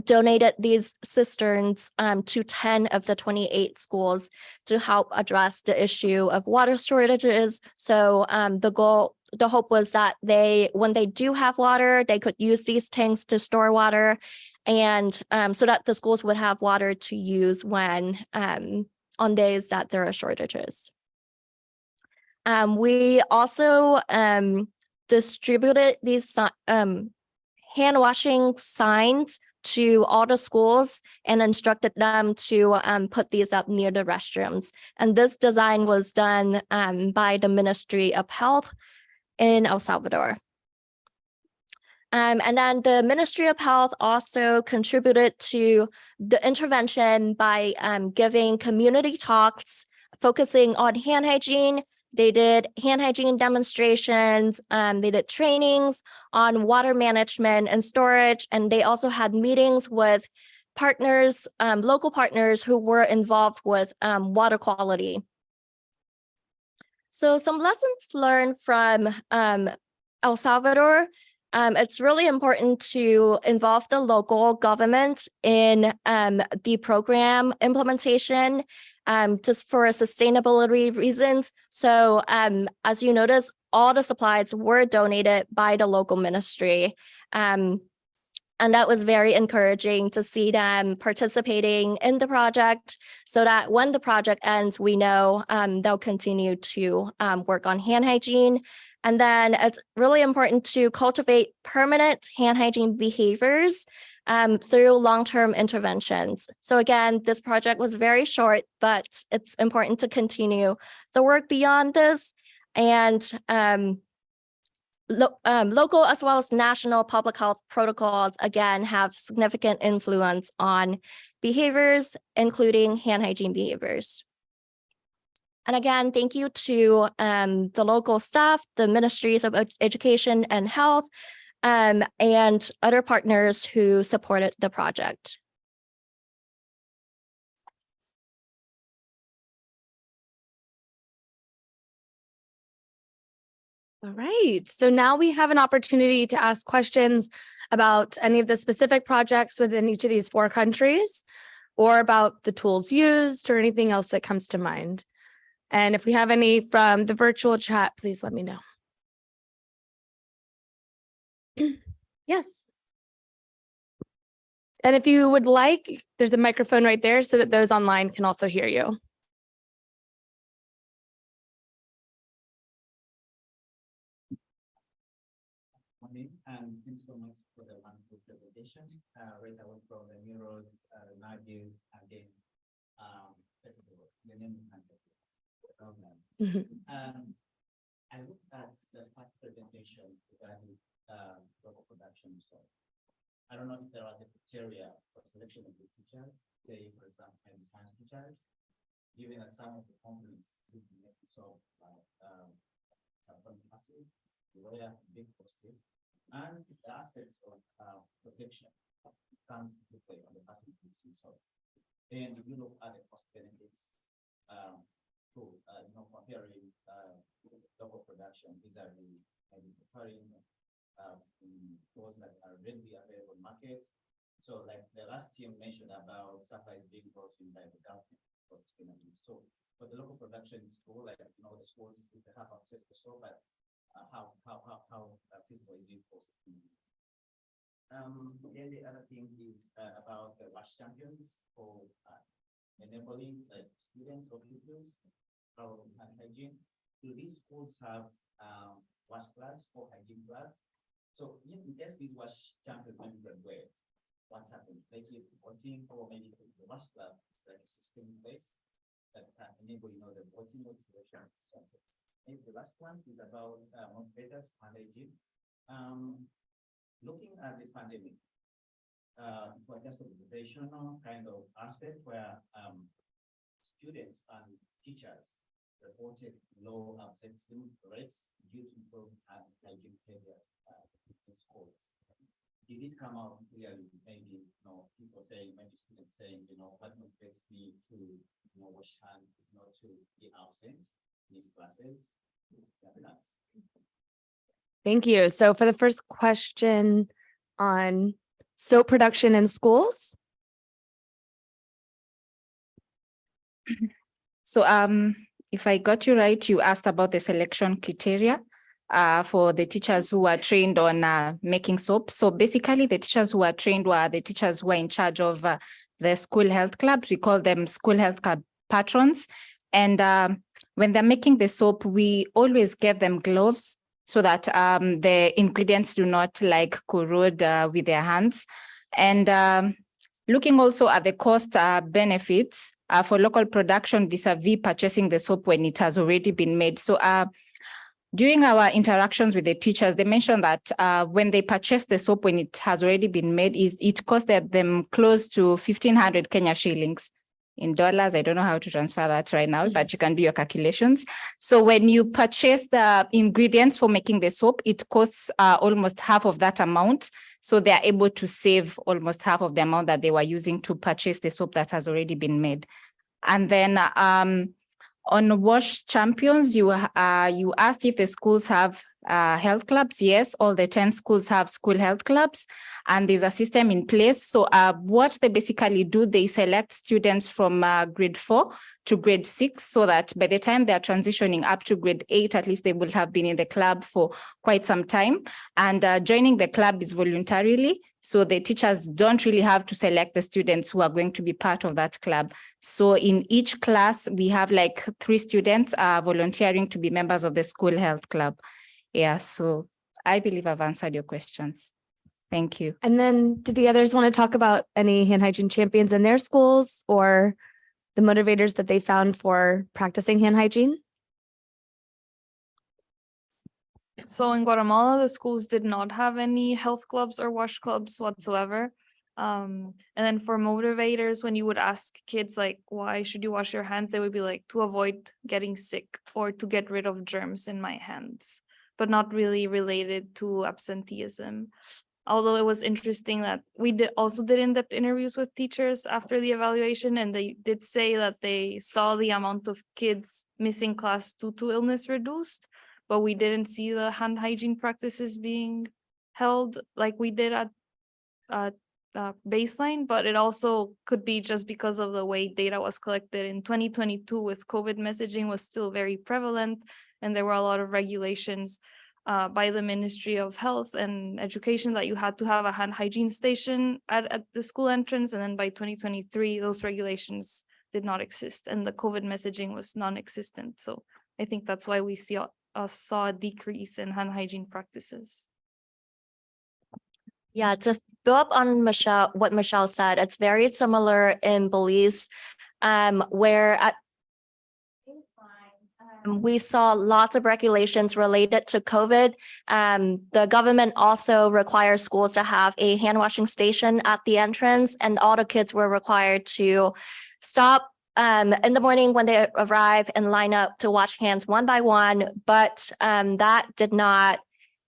donated these cisterns to 10 of the 28 schools to help address the issue of water shortages. So the hope was that when they do have water, they could use these tanks to store water, and so that the schools would have water to use when on days that there are shortages. We also distributed these hand washing signs to all the schools and instructed them to put these up near the restrooms. And this design was done by the Ministry of Health in El Salvador. And then the Ministry of Health also contributed to the intervention by giving community talks focusing on hand hygiene. They did hand hygiene demonstrations, they did trainings on water management and storage, and they also had meetings with partners, local partners who were involved with water quality. So some lessons learned from El Salvador. It's really important to involve the local government in the program implementation, just for sustainability reasons. So as you notice, all the supplies were donated by the local ministry. And that was very encouraging to see them participating in the project, so that when the project ends, we know they'll continue to work on hand hygiene. And then it's really important to cultivate permanent hand hygiene behaviors through long-term interventions. So again, this project was very short, but it's important to continue the work beyond this. And local as well as national public health protocols, again, have significant influence on behaviors, including hand hygiene behaviors. And again, thank you to the local staff, the Ministries of Education and Health, and other partners who supported the project. All right, so now we have an opportunity to ask questions about any of the specific projects within each of these 4 countries, or about the tools used or anything else that comes to mind. And if we have any from the virtual chat, please let me know. Yes. And if you would like, there's a microphone right there so that those online can also hear you. And thanks so much for the wonderful presentation. Right away from the murals, nudges, again, the name I looked at the past presentation regarding local production. So I don't know if there was a criteria for selection of these teachers, say, for example, maybe science teachers, given that some of the components would be making so some passive, where big positive. And the aspects of protection comes into play on the passive so. And if you look at the cost benefits, comparing local production vis-a-vis maybe preparing those that are readily available market. So like the last team mentioned about supplies being brought in by the government for sustainability. So for the local production school, like the schools, if they have access to so, but how feasible is it for sustainability? Then the other thing is about the WASH champions for enabling students or pupils and hygiene. Do these schools have WASH clubs or hygiene clubs? So in case these WASH champions maybe graduate, what happens? Like if voting or maybe the WASH club is like a system in place that can enable the voting or selection champions. And the last one is about motivators for hygiene. Looking at the pandemic, for just observational kind of aspect where students and teachers reported low absenteeism rates due to improved hygiene behavior in schools. Did it come out clearly? Maybe people saying, maybe students saying, what motivates me to wash hands is not to be absent in these classes. Thank you. So for the first question on soap production in schools. So if I got you right, you asked about the selection criteria for the teachers who are trained on making soap. So basically the teachers who are trained were the teachers who are in charge of the school health clubs. We call them school health club patrons. And when they're making the soap, we always give them gloves so that the ingredients do not corrode with their hands. And looking also at the cost benefits for local production vis-a-vis purchasing the soap when it has already been made. So during our interactions with the teachers, they mentioned that when they purchase the soap when it has already been made, it costed them close to 1,500 Kenya shillings. In dollars, I don't know how to transfer that right now, but you can do your calculations. So when you purchase the ingredients for making the soap, it costs almost half of that amount. So they are able to save almost half of the amount that they were using to purchase the soap that has already been made. And then on WASH champions, you asked if the schools have health clubs. Yes, all the 10 schools have school health clubs, and there's a system in place. So what they basically do, they select students from grade 4 to grade 6, so that by the time they're transitioning up to grade 8, at least they will have been in the club for quite some time. And joining the club is voluntarily, so the teachers don't really have to select the students who are going to be part of that club. So in each class, we have 3 students volunteering to be members of the school health club. Yeah, so I believe I've answered your questions. Thank you. And then did the others want to talk about any hand hygiene champions in their schools or the motivators that they found for practicing hand hygiene? So in Guatemala, the schools did not have any health clubs or wash clubs whatsoever. And then for motivators, when you would ask kids why should you wash your hands, they would be to avoid getting sick or to get rid of germs in my hands, but not really related to absenteeism. Although it was interesting that we also did in-depth interviews with teachers after the evaluation, and they did say that they saw the amount of kids missing class due to illness reduced, but we didn't see the hand hygiene practices being held like we did at baseline, but it also could be just because of the way data was collected in 2022 with COVID messaging was still very prevalent, and there were a lot of regulations by the Ministry of Health and Education that you had to have a hand hygiene station at the school entrance. And then by 2023, those regulations did not exist and the COVID messaging was non-existent. So I think that's why we saw a decrease in hand hygiene practices. Yeah, to go up on what Michelle said, it's very similar in Belize, where at we saw lots of regulations related to COVID. The government also requires schools to have a hand washing station at the entrance, and all the kids were required to stop in the morning when they arrive and line up to wash hands one by one. But that did not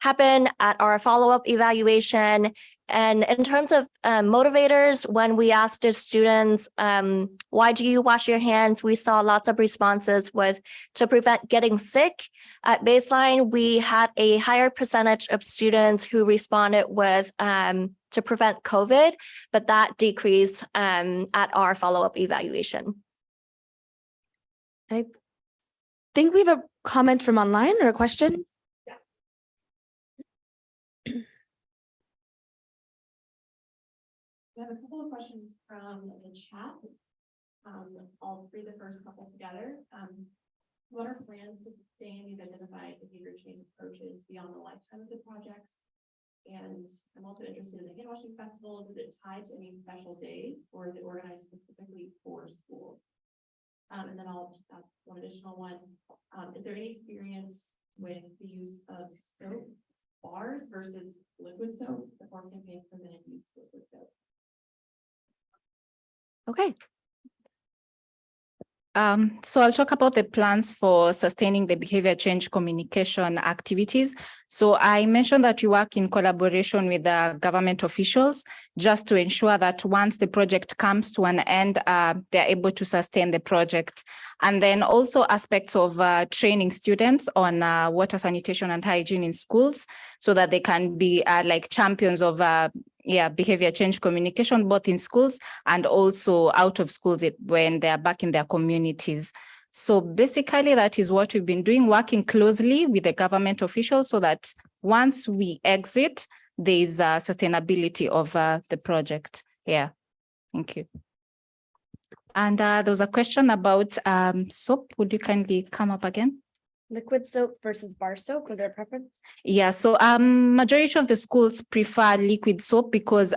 happen at our follow-up evaluation. And in terms of motivators, when we asked the students, why do you wash your hands? We saw lots of responses with to prevent getting sick. At baseline, we had a higher percentage of students who responded with to prevent COVID, but that decreased at our follow-up evaluation. I think we have a comment from online or a question. We have a couple of questions from the chat. I'll read the first couple together. What are plans to sustain these identified behavior change approaches beyond the lifetime of the projects? And I'm also interested in the hand washing festivals. Is it tied to any special days or is it organized specifically for schools? And then I'll just ask one additional one. Is there any experience with the use of soap bars versus liquid soap? The form campaigns presented use of liquid soap. Okay. So I'll talk about the plans for sustaining the behavior change communication activities. So I mentioned that we work in collaboration with the government officials just to ensure that once the project comes to an end, they're able to sustain the project. And then also aspects of training students on water sanitation and hygiene in schools so that they can be like champions of behavior change communication, both in schools and also out of schools when they are back in their communities. So basically that is what we've been doing, working closely with the government officials so that once we exit, there is sustainability of the project. Yeah, thank you. And there was a question about soap. Would you kindly come up again? Liquid soap versus bar soap, was there a preference? Yeah, so majority of the schools prefer liquid soap because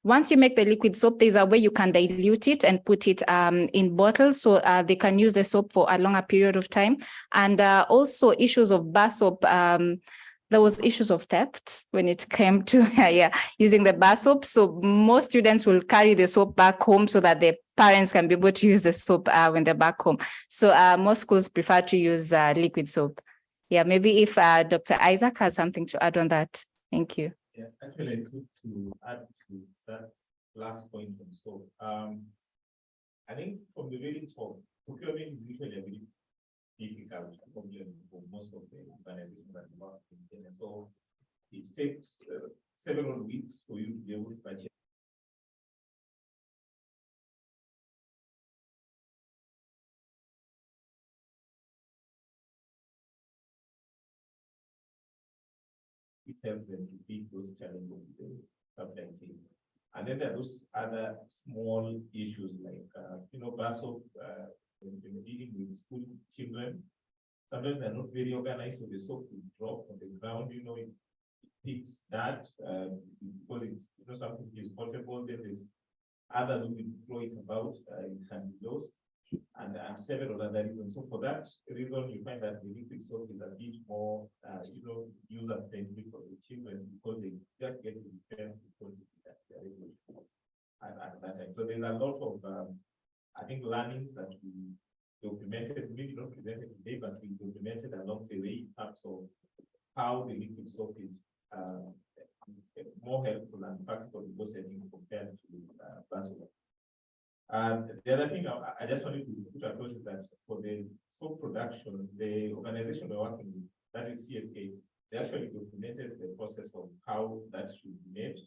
once you make the liquid soap, there's a way you can dilute it and put it in bottles so they can use the soap for a longer period of time. And also issues of bar soap, there was issues of theft when it came to using the bar soap. So most students will carry the soap back home so that their parents can be able to use the soap when they're back home. So most schools prefer to use liquid soap. Yeah, maybe if Dr. Isaac has something to add on that. Thank you. Yeah, actually, it's good to add to that last point from soap. I think from the very top, procurement is usually a very difficult problem for most of the organizations that work in Kenya. So it takes several weeks for you to be able to purchase it helps them to beat those challenges with the supply chain. And then there are those other small issues like, bar soap, when you're dealing with school children, sometimes they're not very organized, so the soap will drop on the ground, it picks that because it's, something is portable, then there's others who will throw it about, it can be lost. And several other reasons. So for that reason, you find that the liquid soap is a bit more, user friendly for the children because they just get to depend because that they're able to at that time. So there's a lot of, I think, learnings that we documented, maybe not presented today, but we documented along the way in terms of how the liquid soap is more helpful and practical in those settings compared to bar soap. And the other thing I just wanted to put across is that for the soap production, the organization we're working with that is CFA, they actually documented the process of how that should be made.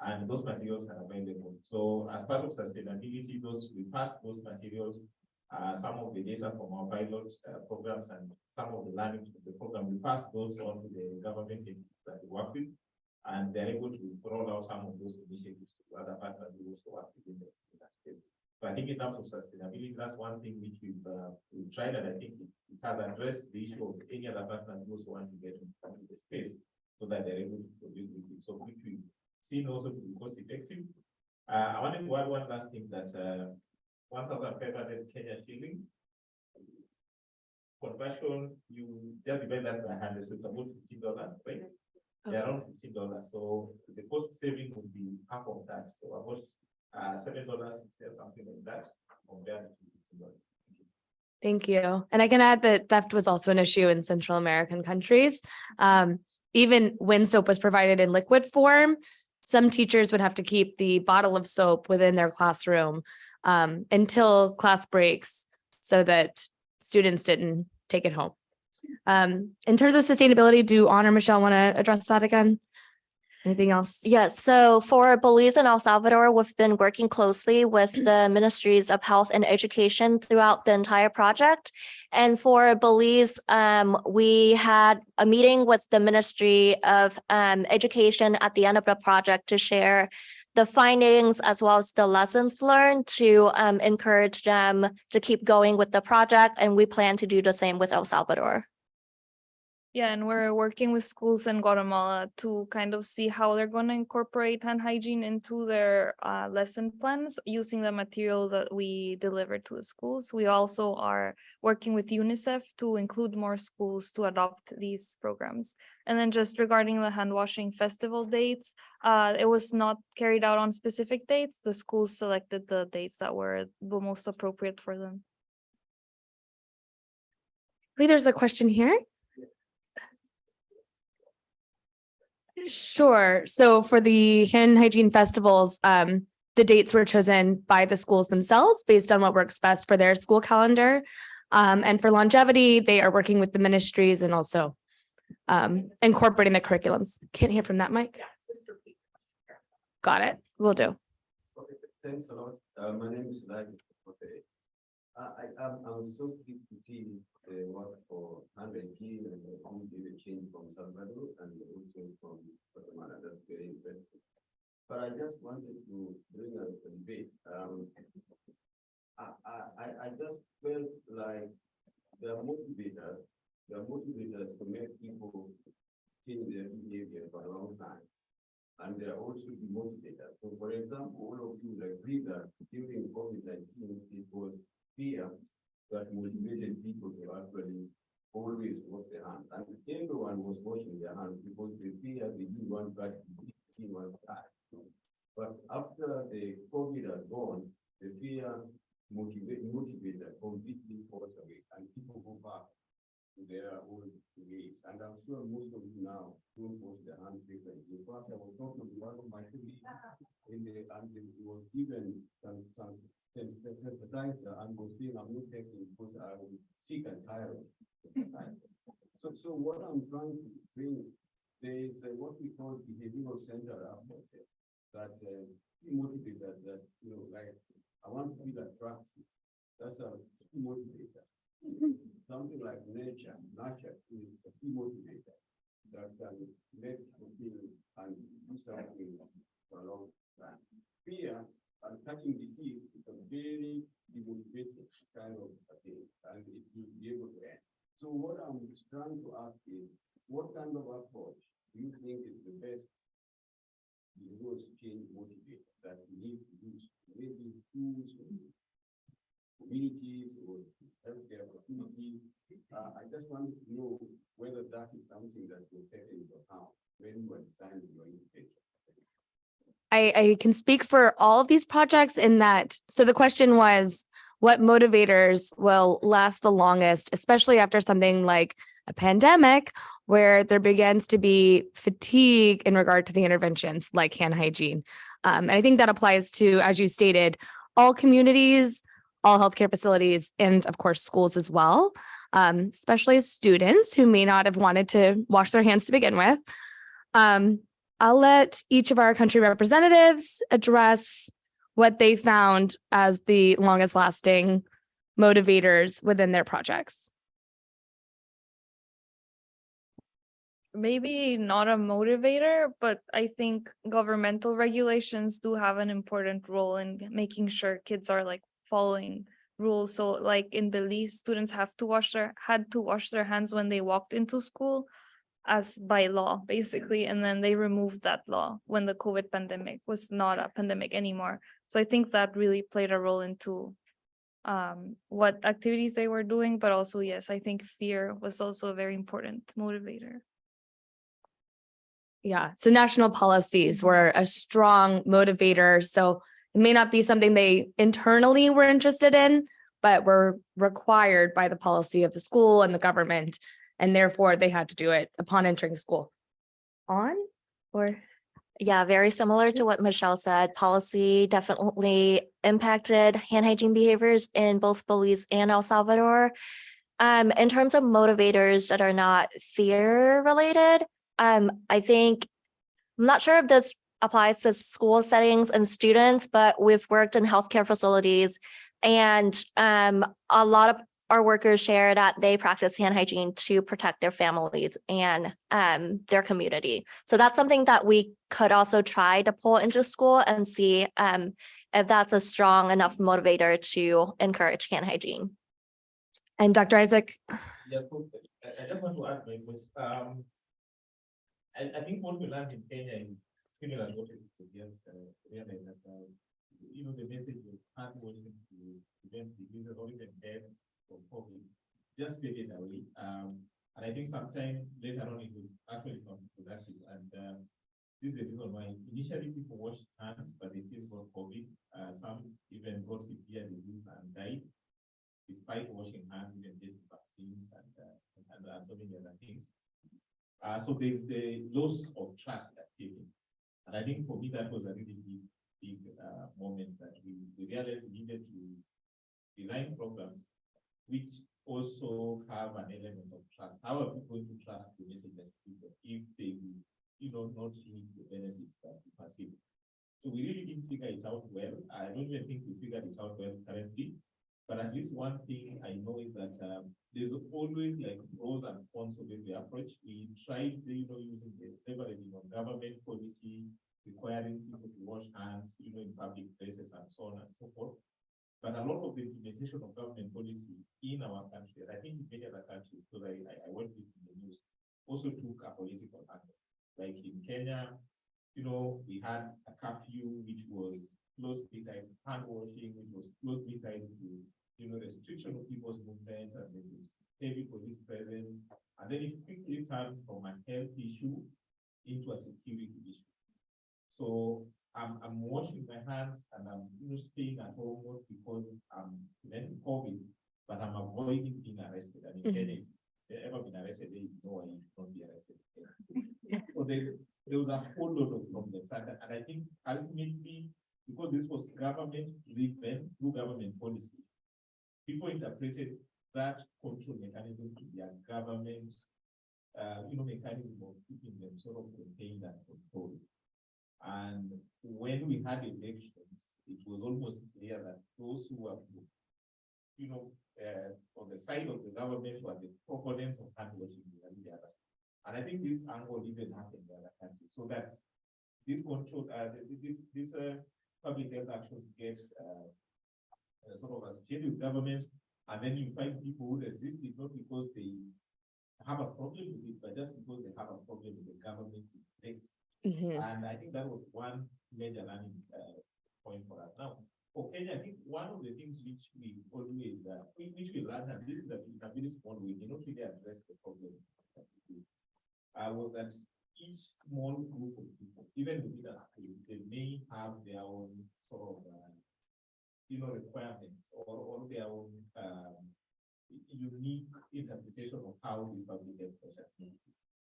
And those materials are available. So as part of sustainability, we pass those materials, some of the data from our pilot programs and some of the learning from the program, we pass those on to the government that we work with, and they're able to roll out some of those initiatives to other partners who also work within that space. So I think in terms of sustainability, that's one thing which we've tried, and I think it has addressed the issue of any other partners who also want to get into the space so that they're able to produce it. So which we've seen also to be cost effective. I wanted to add one last thing that 1,500 Kenya shillings conversion, you just divide that by 100, so it's about $15, right? They're around $15. So the cost saving would be half of that. So about $7, something like that, compared to $15. Thank you. And I can add that theft was also an issue in Central American countries. Even when soap was provided in liquid form, some teachers would have to keep the bottle of soap within their classroom until class breaks so that students didn't take it home. In terms of sustainability, do Anna or Michelle want to address that again? Anything else? Yes, so for Belize and El Salvador, we've been working closely with the Ministries of Health and Education throughout the entire project. And for Belize, we had a meeting with the Ministry of Education at the end of the project to share the findings as well as the lessons learned to encourage them to keep going with the project. And we plan to do the same with El Salvador. Yeah, and we're working with schools in Guatemala to kind of see how they're going to incorporate hand hygiene into their lesson plans using the material that we deliver to the schools. We also are working with UNICEF to include more schools to adopt these programs. And then just regarding the hand washing festival dates, it was not carried out on specific dates. The schools selected the dates that were the most appropriate for them. There's a question here. Sure. So for the hand hygiene festivals, the dates were chosen by the schools themselves based on what works best for their school calendar. And for longevity, they are working with the ministries and also incorporating the curriculums. Can't hear from that mic. Got it. Will do. Okay, thanks a lot. My name is Valle. Okay. I'm so pleased to see the work for Hygiene and the change from Salvador and also from Guatemala. That's very interesting. But I just wanted to bring up a debate. I just felt like the motivators to make people change their behavior for a long time. And they are also demotivators. So for example, all of you agree that during COVID-19, it was fear that motivated people to actually always wash their hands. And everyone was washing their hands because they fear they didn't want that to be one time. But after the COVID has gone, the fear motivated completely falls away and people go back to their old ways. And I'm sure most of you now don't wash their hands frequently. In fact, I was talking to one of my colleagues and it was given some sensitizer and was saying I'm not taking because I was sick and tired of it. So what I'm trying to bring, there is what we call behavioral center approach that motivators that, you know, like I want to feel attractive. That's a key motivator. Something like nature is a key motivator that can make you feel and do something for a long time. Fear and catching disease is a very demotivating kind of a thing, and it will be able to end. So what I'm trying to ask is, what kind of approach do you think is the best behavioral change motivator that we need to use? Maybe schools or communities or healthcare opportunities. I just wanted to know whether that is something that will take into account when you are designing your education. I can speak for all of these projects in that. So the question was, what motivators will last the longest, especially after something like a pandemic, where there begins to be fatigue in regard to the interventions like hand hygiene. And I think that applies to, as you stated, all communities, all healthcare facilities and of course schools as well, especially students who may not have wanted to wash their hands to begin with. I'll let each of our country representatives address what they found as the longest lasting motivators within their projects. Maybe not a motivator, but I think governmental regulations do have an important role in making sure kids are like following rules. So like in Belize, students had to wash their hands when they walked into school as by law, basically. And then they removed that law when the COVID pandemic was not a pandemic anymore. So I think that really played a role into what activities they were doing, but also, yes, I think fear was also a very important motivator. Yeah, so national policies were a strong motivator. So it may not be something they internally were interested in, but were required by the policy of the school and the government, and therefore they had to do it upon entering school. Yeah, very similar to what Michelle said. Policy definitely impacted hand hygiene behaviors in both Belize and El Salvador. In terms of motivators that are not fear related, I think, I'm not sure if this applies to school settings and students, but we've worked in healthcare facilities, and a lot of our workers share that they practice hand hygiene to protect their families and their community. So that's something that we could also try to pull into school and see if that's a strong enough motivator to encourage hand hygiene. And Dr. Isaac? Yeah, so I just want to add my voice. I think what we learned in Kenya is similar to what we realize that the message of hand washing to prevent diseases or even death from COVID just faded away. And I think sometime later on it will actually come productive. And this is the reason why initially people washed hands, but they still got COVID. Some even got severe disease and died despite washing hands, even getting vaccines and so many other things. So there's the loss of trust that came in. And I think for me, that was a really big moment that we realized we needed to design programs which also have an element of trust. How are people going to trust the message that people if they not need the benefits that we perceive? So we really didn't figure it out well. I don't even think we figured it out well currently. But at least one thing I know is that there's always like pros and cons of every approach. We tried, using the leveraging on government policy, requiring people to wash hands, in public places and so on and so forth. But a lot of the implementation of government policy in our country, and I think in many other countries, because I watched this in the news, also took a political angle. Like in Kenya, we had a curfew which was closely tied to hand washing, which was closely tied to restriction of people's movement, and there was heavy police presence, and then it quickly turned from a health issue into a security issue. So I'm washing my hands and I'm staying at home not because I'm preventing COVID, but I'm avoiding being arrested. I mean, Kenya, if you've ever been arrested, they know why you should not be arrested. So there was a whole lot of problems, and I think ultimately, because this was government driven through government policy, people interpreted that control mechanism to be a government, mechanism of keeping them sort of contained and controlled. And when we had elections, it was almost clear that those who were, on the side of the government were the proponents of hand washing the other. And I think this angle even happened in other countries, so that this control, this public health actions get sort of associated with government, and then you find people who resist it not because they have a problem with it, but just because they have a problem with the government in place. And I think that was one major learning point for us. Now, for Kenya, I think one of the things which we always, which we learned, and this is a very small way, we not really address the problem that we do, was that each small group of people, even within a school, they may have their own sort of requirements or their own unique interpretation of how these public health measures need.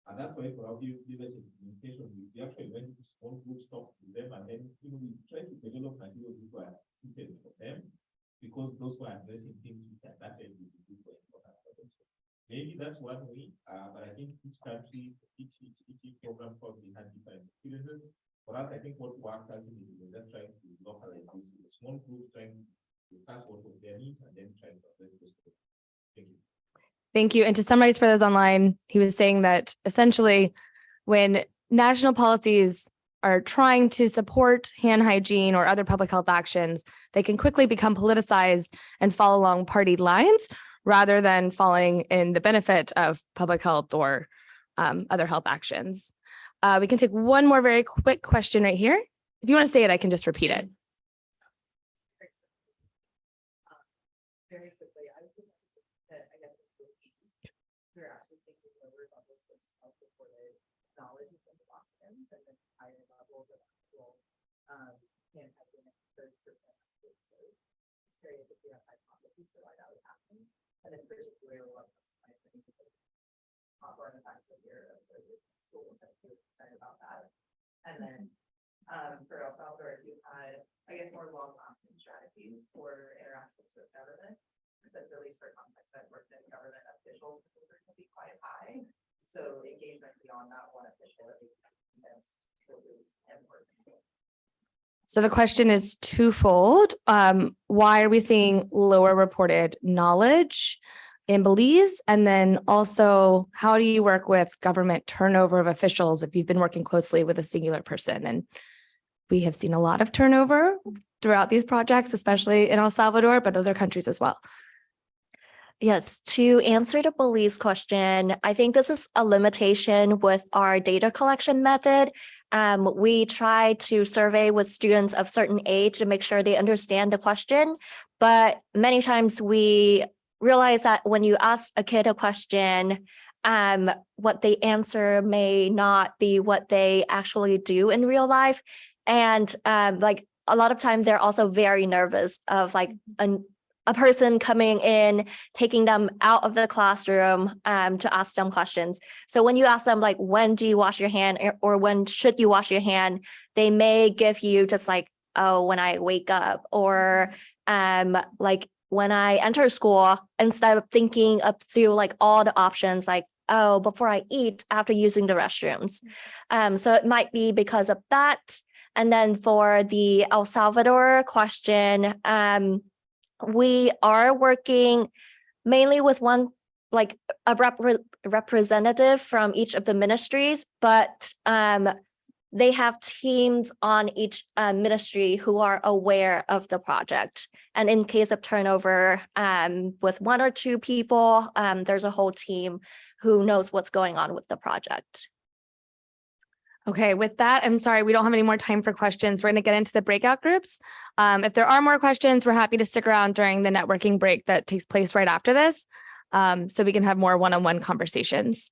And that's why for our leadership implementation, we actually went to small groups, talked to them, and then we try to develop materials which were suited for them, because those were addressing things which are that able to do for important projects. Maybe that's one way, but I think each country, each program probably had different experiences. For us, I think what worked actually is just trying to localize this with a small group, trying to discuss what was their needs and then trying to address those things. Thank you. Thank you. And to summarize for those online, he was saying that essentially when national policies are trying to support hand hygiene or other public health actions, they can quickly become politicized and fall along party lines rather than falling in the benefit of public health or other health actions. We can take one more very quick question right here. If you want to say it, I can just repeat it. Very quickly, I was thinking that I guess we're actually thinking lower levels of self-reported knowledge within the documents and then higher levels of actual hand hygiene and 30%. So I'm curious if you have hypotheses for why that was happening, and in particular, what was I think or the fact that you're associated with schools and you're excited about that. And then for El Salvador, you had, I guess, more long-lasting strategies for interactions with government. Because at least for context, I've worked in government officials can be quite high. So engagement beyond that one official is important. So the question is twofold. Why are we seeing lower reported knowledge in Belize? And then also, how do you work with government turnover of officials if you've been working closely with a singular person? And we have seen a lot of turnover throughout these projects, especially in El Salvador, but other countries as well. Yes, to answer the Belize question, I think this is a limitation with our data collection method. We try to survey with students of certain age to make sure they understand the question, but many times we realize that when you ask a kid a question, what they answer may not be what they actually do in real life. And like a lot of times they're also very nervous of like a person coming in, taking them out of the classroom to ask them questions. So when you ask them like, when do you wash your hand or when should you wash your hand? They may give you just like, oh, when I wake up, or like when I enter school, instead of thinking up through like all the options, like, oh, before I eat, after using the restrooms. So it might be because of that. And then for the El Salvador question, we are working mainly with one, like a representative from each of the ministries, but they have teams on each ministry who are aware of the project. And in case of turnover with one or two people, there's a whole team who knows what's going on with the project. Okay, with that, I'm sorry, we don't have any more time for questions. We're going to get into the breakout groups. If there are more questions, we're happy to stick around during the networking break that takes place right after this, so we can have more one-on-one conversations.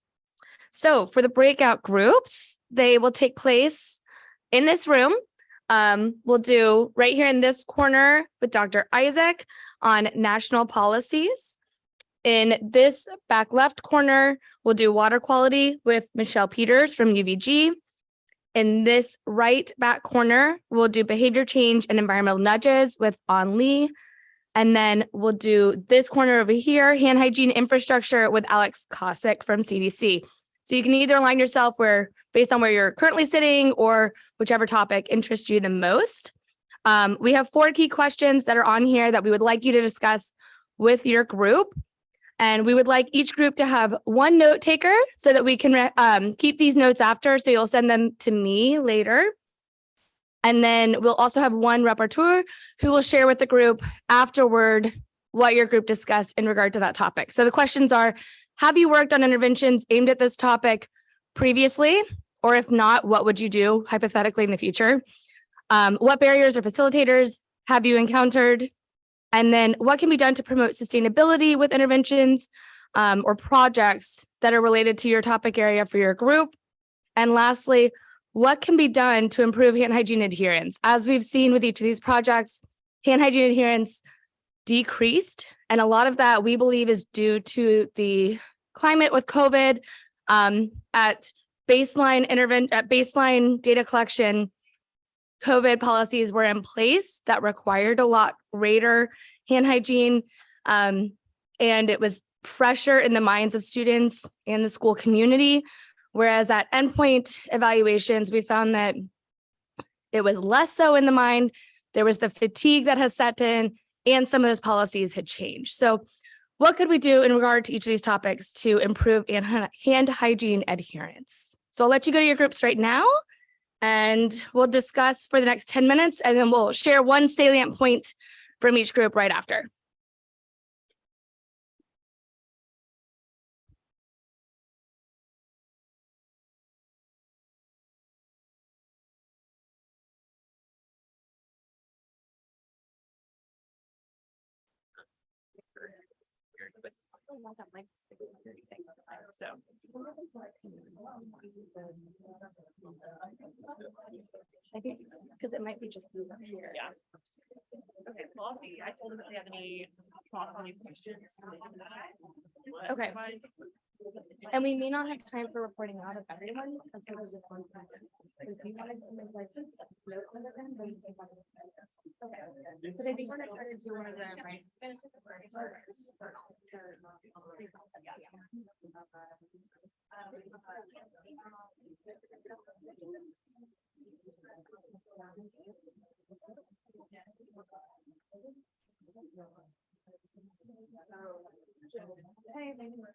So for the breakout groups, they will take place in this room. We'll do right here in this corner with Dr. Isaac on national policies. In this back left corner, we'll do water quality with Michelle Peters from UVG. In this right back corner, we'll do behavior change and environmental nudges with On Lee. And then we'll do this corner over here, hand hygiene infrastructure with Alex Kosick from CDC. So you can either align yourself based on where you're currently sitting or whichever topic interests you the most. We have 4 key questions that are on here that we would like you to discuss with your group. And we would like each group to have one note taker so that we can keep these notes after. So you'll send them to me later. And then we'll also have one rapporteur who will share with the group afterward what your group discussed in regard to that topic. So the questions are, have you worked on interventions aimed at this topic previously? Or if not, what would you do hypothetically in the future? What barriers or facilitators have you encountered? And then what can be done to promote sustainability with interventions or projects that are related to your topic area for your group? And lastly, what can be done to improve hand hygiene adherence? As we've seen with each of these projects, hand hygiene adherence decreased. And a lot of that we believe is due to the climate with COVID. At baseline data collection, COVID policies were in place that required a lot greater hand hygiene. And it was fresher in the minds of students and the school community. Whereas at endpoint evaluations, we found that it was less so in the mind. There was the fatigue that has set in, and some of those policies had changed. So what could we do in regard to each of these topics to improve hand hygiene adherence? So I'll let you go to your groups right now, and we'll discuss for the next 10 minutes, and then we'll share one salient point from each group right after. So. I think, because it might be just over here. Yeah. Okay, well, I'll see. I told them if they have any thoughts on these questions. Okay. And we may not have time for reporting out of everyone. Until we just want to- if you wanted to make, like, notes on it, then we can talk about it. Okay. But I think we're gonna try to do one of them, right? Hey, thank you.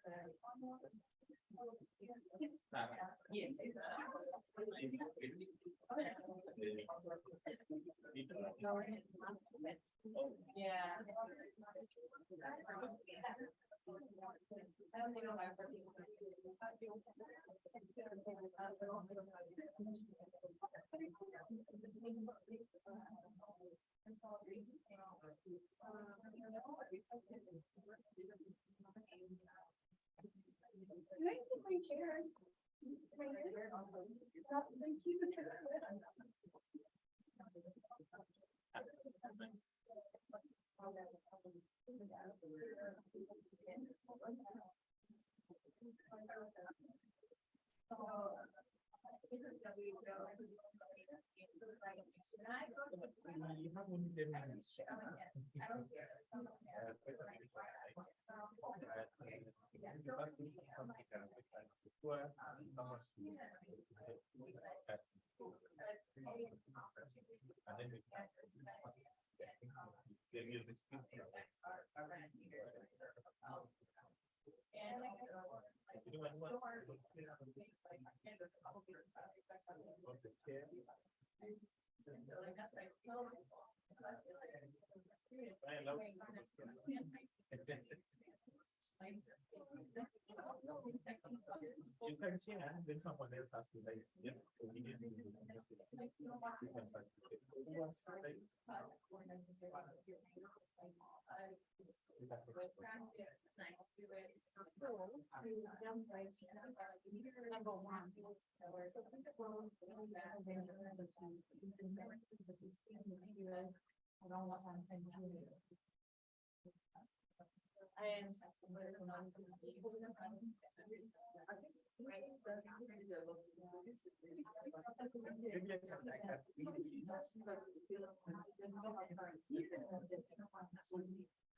You can see, and then someone else has to like, yeah.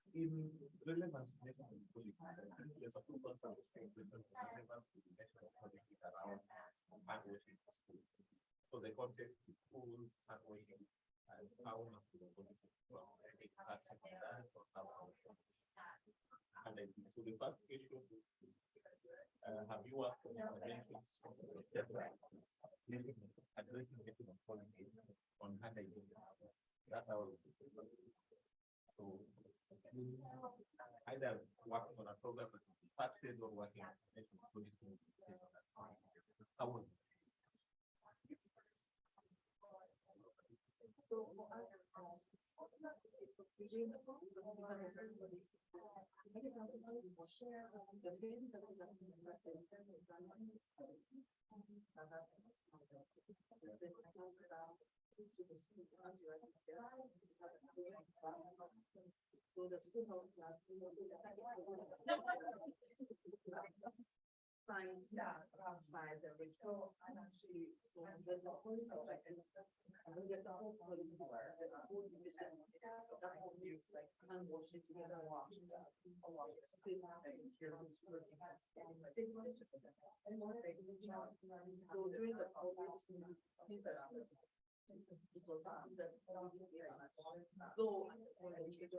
In relevance, there's a football relevance to the national politics around hand washing facilities. So the context is school hand washing and how not to the policy from and then, so the first question is, have you worked on interventions addressing getting policy on hand hygiene? That's our so either working on a program that is practice or working on a policy. How would hand wash it together and wash it out. A lot of food and here is working. I think one thing, and one thing, so during the COVID, it was that though when I was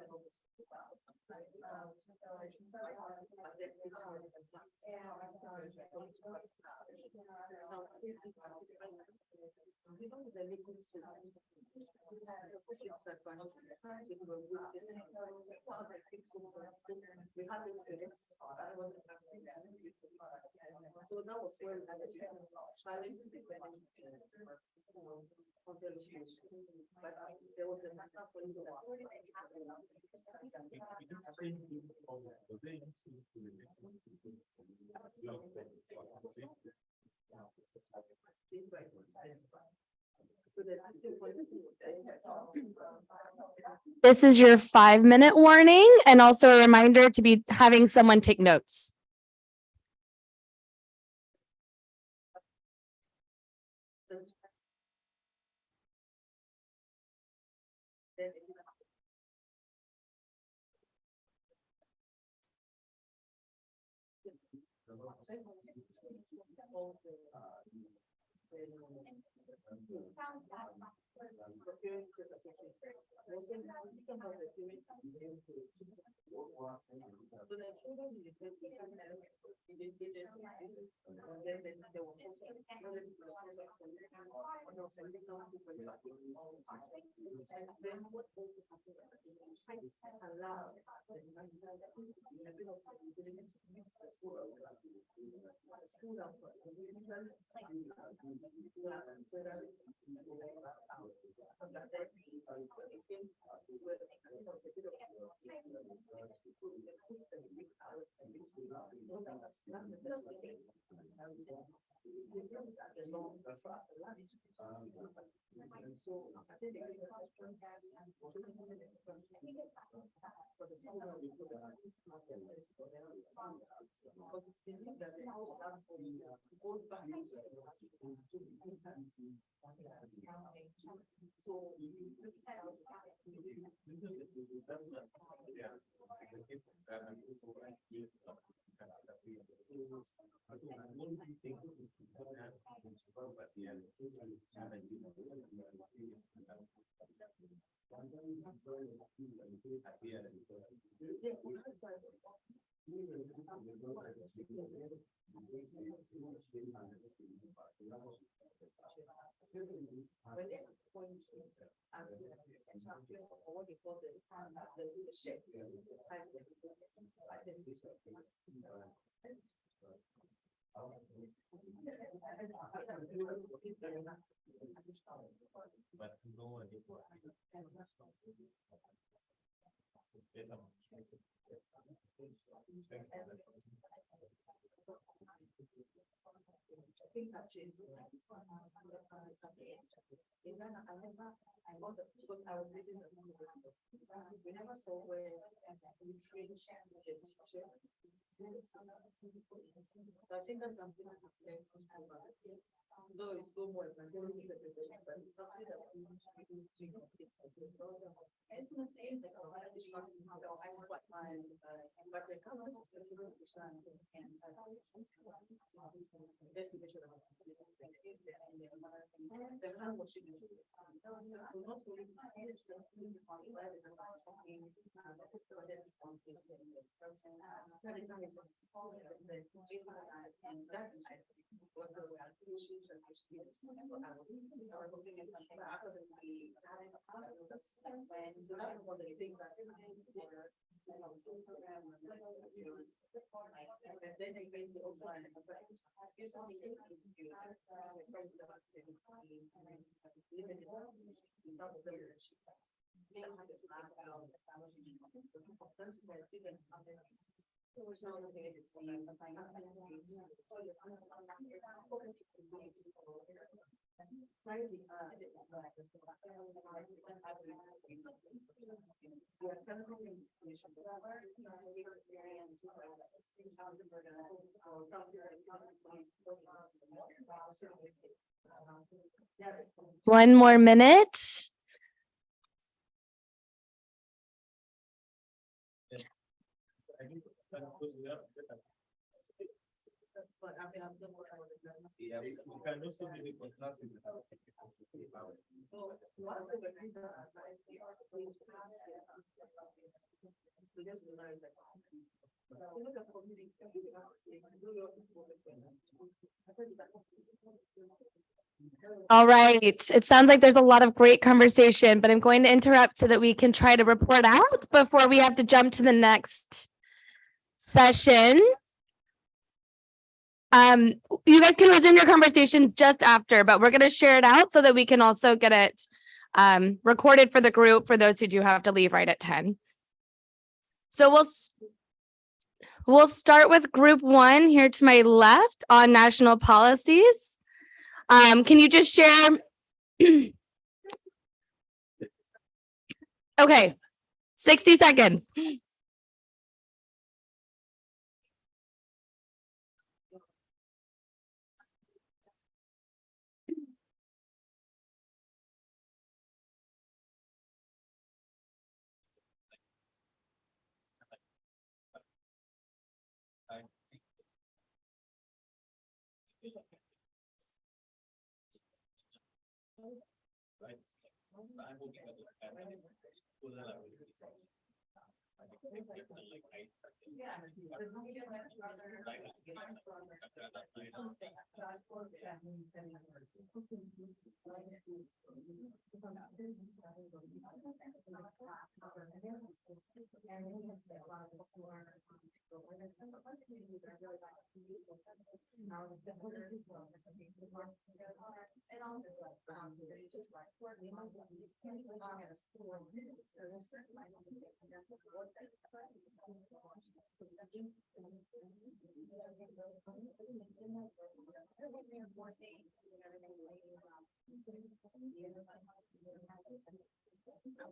so that was where we had a challenge but there was a matter for you This is your 5-minute warning and also a reminder to be having someone take notes. Things have changed. In Ghana, I was because I was living in we never saw where we train the teachers. So I think that's something that happened to though it's no more but it's something that we it's the same like but the government is One more minute. That's what I mean, that's what I was doing. Yeah, we can also do it for class with So, lots of the things that I see are really fast, so there's the line that- So look at the meetings, so you know, really also support it. I heard that. All right. It sounds like there's a lot of great conversation, but I'm going to interrupt so that we can try to report out before we have to jump to the next session. You guys can resume your conversation just after, but we're going to share it out so that we can also get it recorded for the group for those who do have to leave right at 10. So we'll start with group 1 here to my left on national policies. Can you just share? Okay, 60 seconds.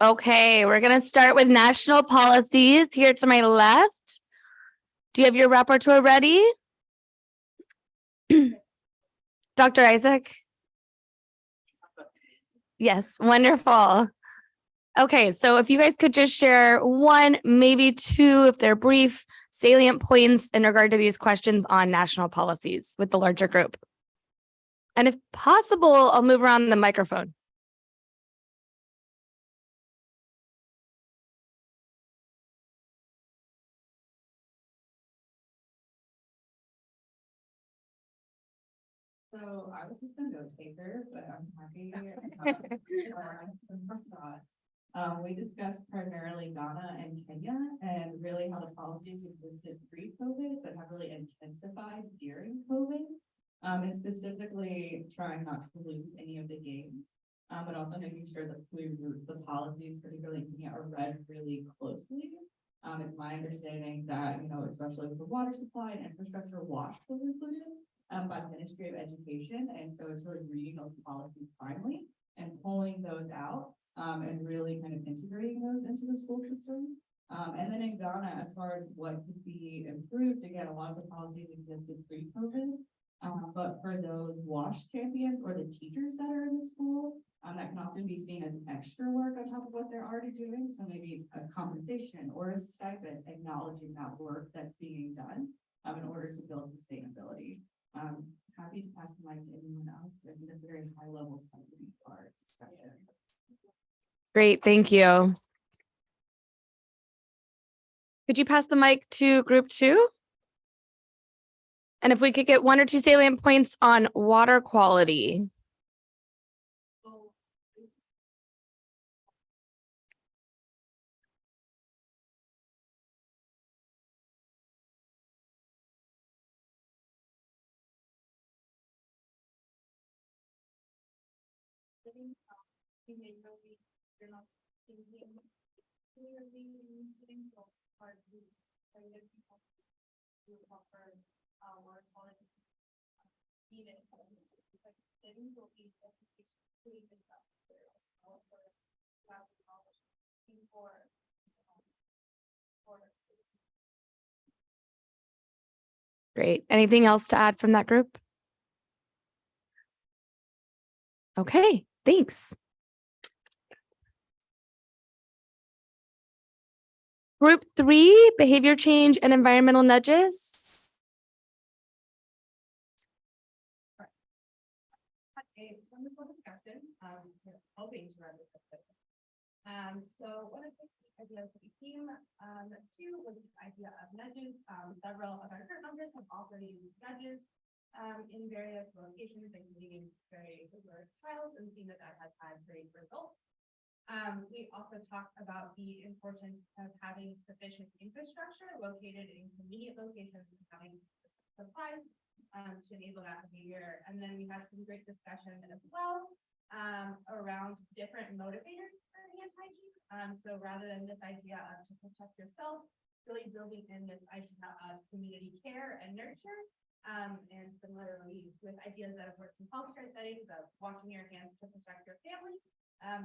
Okay, we're going to start with national policies here to my left. Do you have your rapporteur ready? Dr. Isaac? Yes, wonderful. Okay, so if you guys could just share 1, maybe 2, if they're brief, salient points in regard to these questions on national policies with the larger group. And if possible, I'll move around the microphone. So I was just a note taker, but I'm happy. Some thoughts. We discussed primarily Ghana and Kenya and really how the policies existed pre-COVID, but have really intensified during COVID. And specifically trying not to lose any of the gains, but also making sure that the policies, particularly in Kenya, are read really closely. It's my understanding that, you know, especially with the water supply and infrastructure, WASH was included by the Ministry of Education. And so it's really reading those policies finally and pulling those out and really kind of integrating those into the school system. And then in Ghana, as far as what could be improved, again, a lot of the policies existed pre-COVID. But for those WASH champions or the teachers that are in the school, that can often be seen as extra work on top of what they're already doing. So maybe a compensation or a stipend acknowledging that work that's being done in order to build sustainability. Happy to pass the mic to anyone else, but I think that's a very high level summary for our discussion. Great, thank you. Could you pass the mic to group 2? And if we could get 1 or 2 salient points on water quality. Great. Anything else to add from that group? Okay, thanks. Group 3, behavior change and environmental nudges. A wonderful discussion, hoping to run this discussion. So one of the ideas that we came to was the idea of nudges. Several of our current members have also used nudges in various locations, including very rigorous trials, and seen that that has had great results. We also talked about the importance of having sufficient infrastructure located in convenient locations and having supplies to enable that behavior. And then we had some great discussion as well around different motivators for hand hygiene. So rather than this idea of to protect yourself, really building in this idea of community care and nurture. And similarly with ideas that have worked in healthcare settings of washing your hands to protect your family,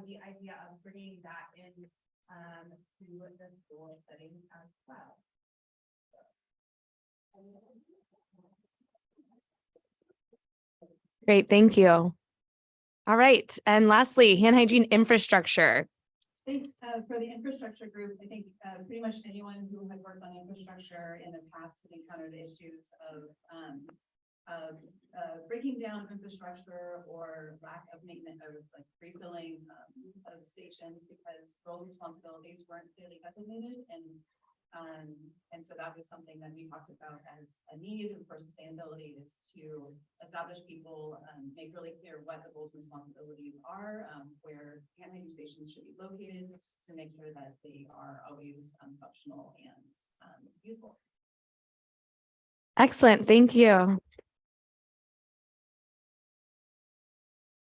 the idea of bringing that in to the school setting as well. Great, thank you. All right, and lastly, hand hygiene infrastructure. Thanks for the infrastructure group. I think pretty much anyone who had worked on infrastructure in the past have encountered issues of breaking down infrastructure or lack of maintenance or like refilling of stations because roles and responsibilities weren't clearly designated, and so that was something that we talked about as a need for sustainability, is to establish people, make really clear what the roles and responsibilities are, where hand hygiene stations should be located to make sure that they are always functional and useful. Excellent, thank you.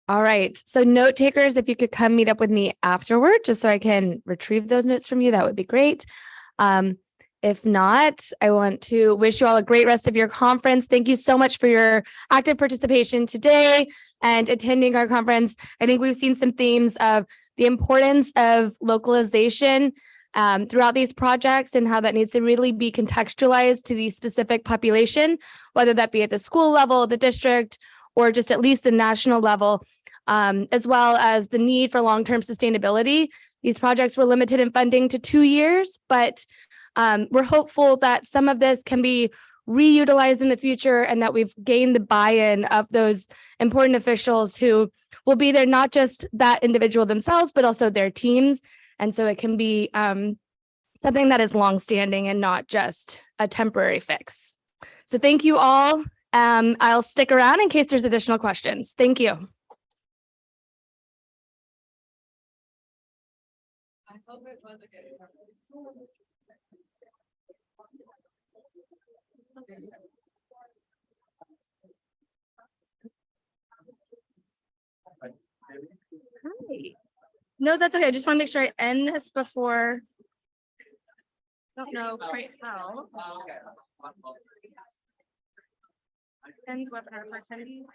All right, so note takers, if you could come meet up with me afterward, just so I can retrieve those notes from you, that would be great. If not, I want to wish you all a great rest of your conference. Thank you so much for your active participation today and attending our conference. I think we've seen some themes of the importance of localization throughout these projects and how that needs to really be contextualized to the specific population, whether that be at the school level, the district, or just at least the national level, as well as the need for long-term sustainability. These projects were limited in funding to 2 years, but we're hopeful that some of this can be reutilized in the future and that we've gained the buy-in of those important officials who will be there, not just that individual themselves, but also their teams. And so it can be something that is longstanding and not just a temporary fix. So thank you all. I'll stick around in case there's additional questions. Thank you. I hope it was a good start. Hi. No, that's okay. I just want to make sure I end this before. I don't know quite how. End webinar for attendees.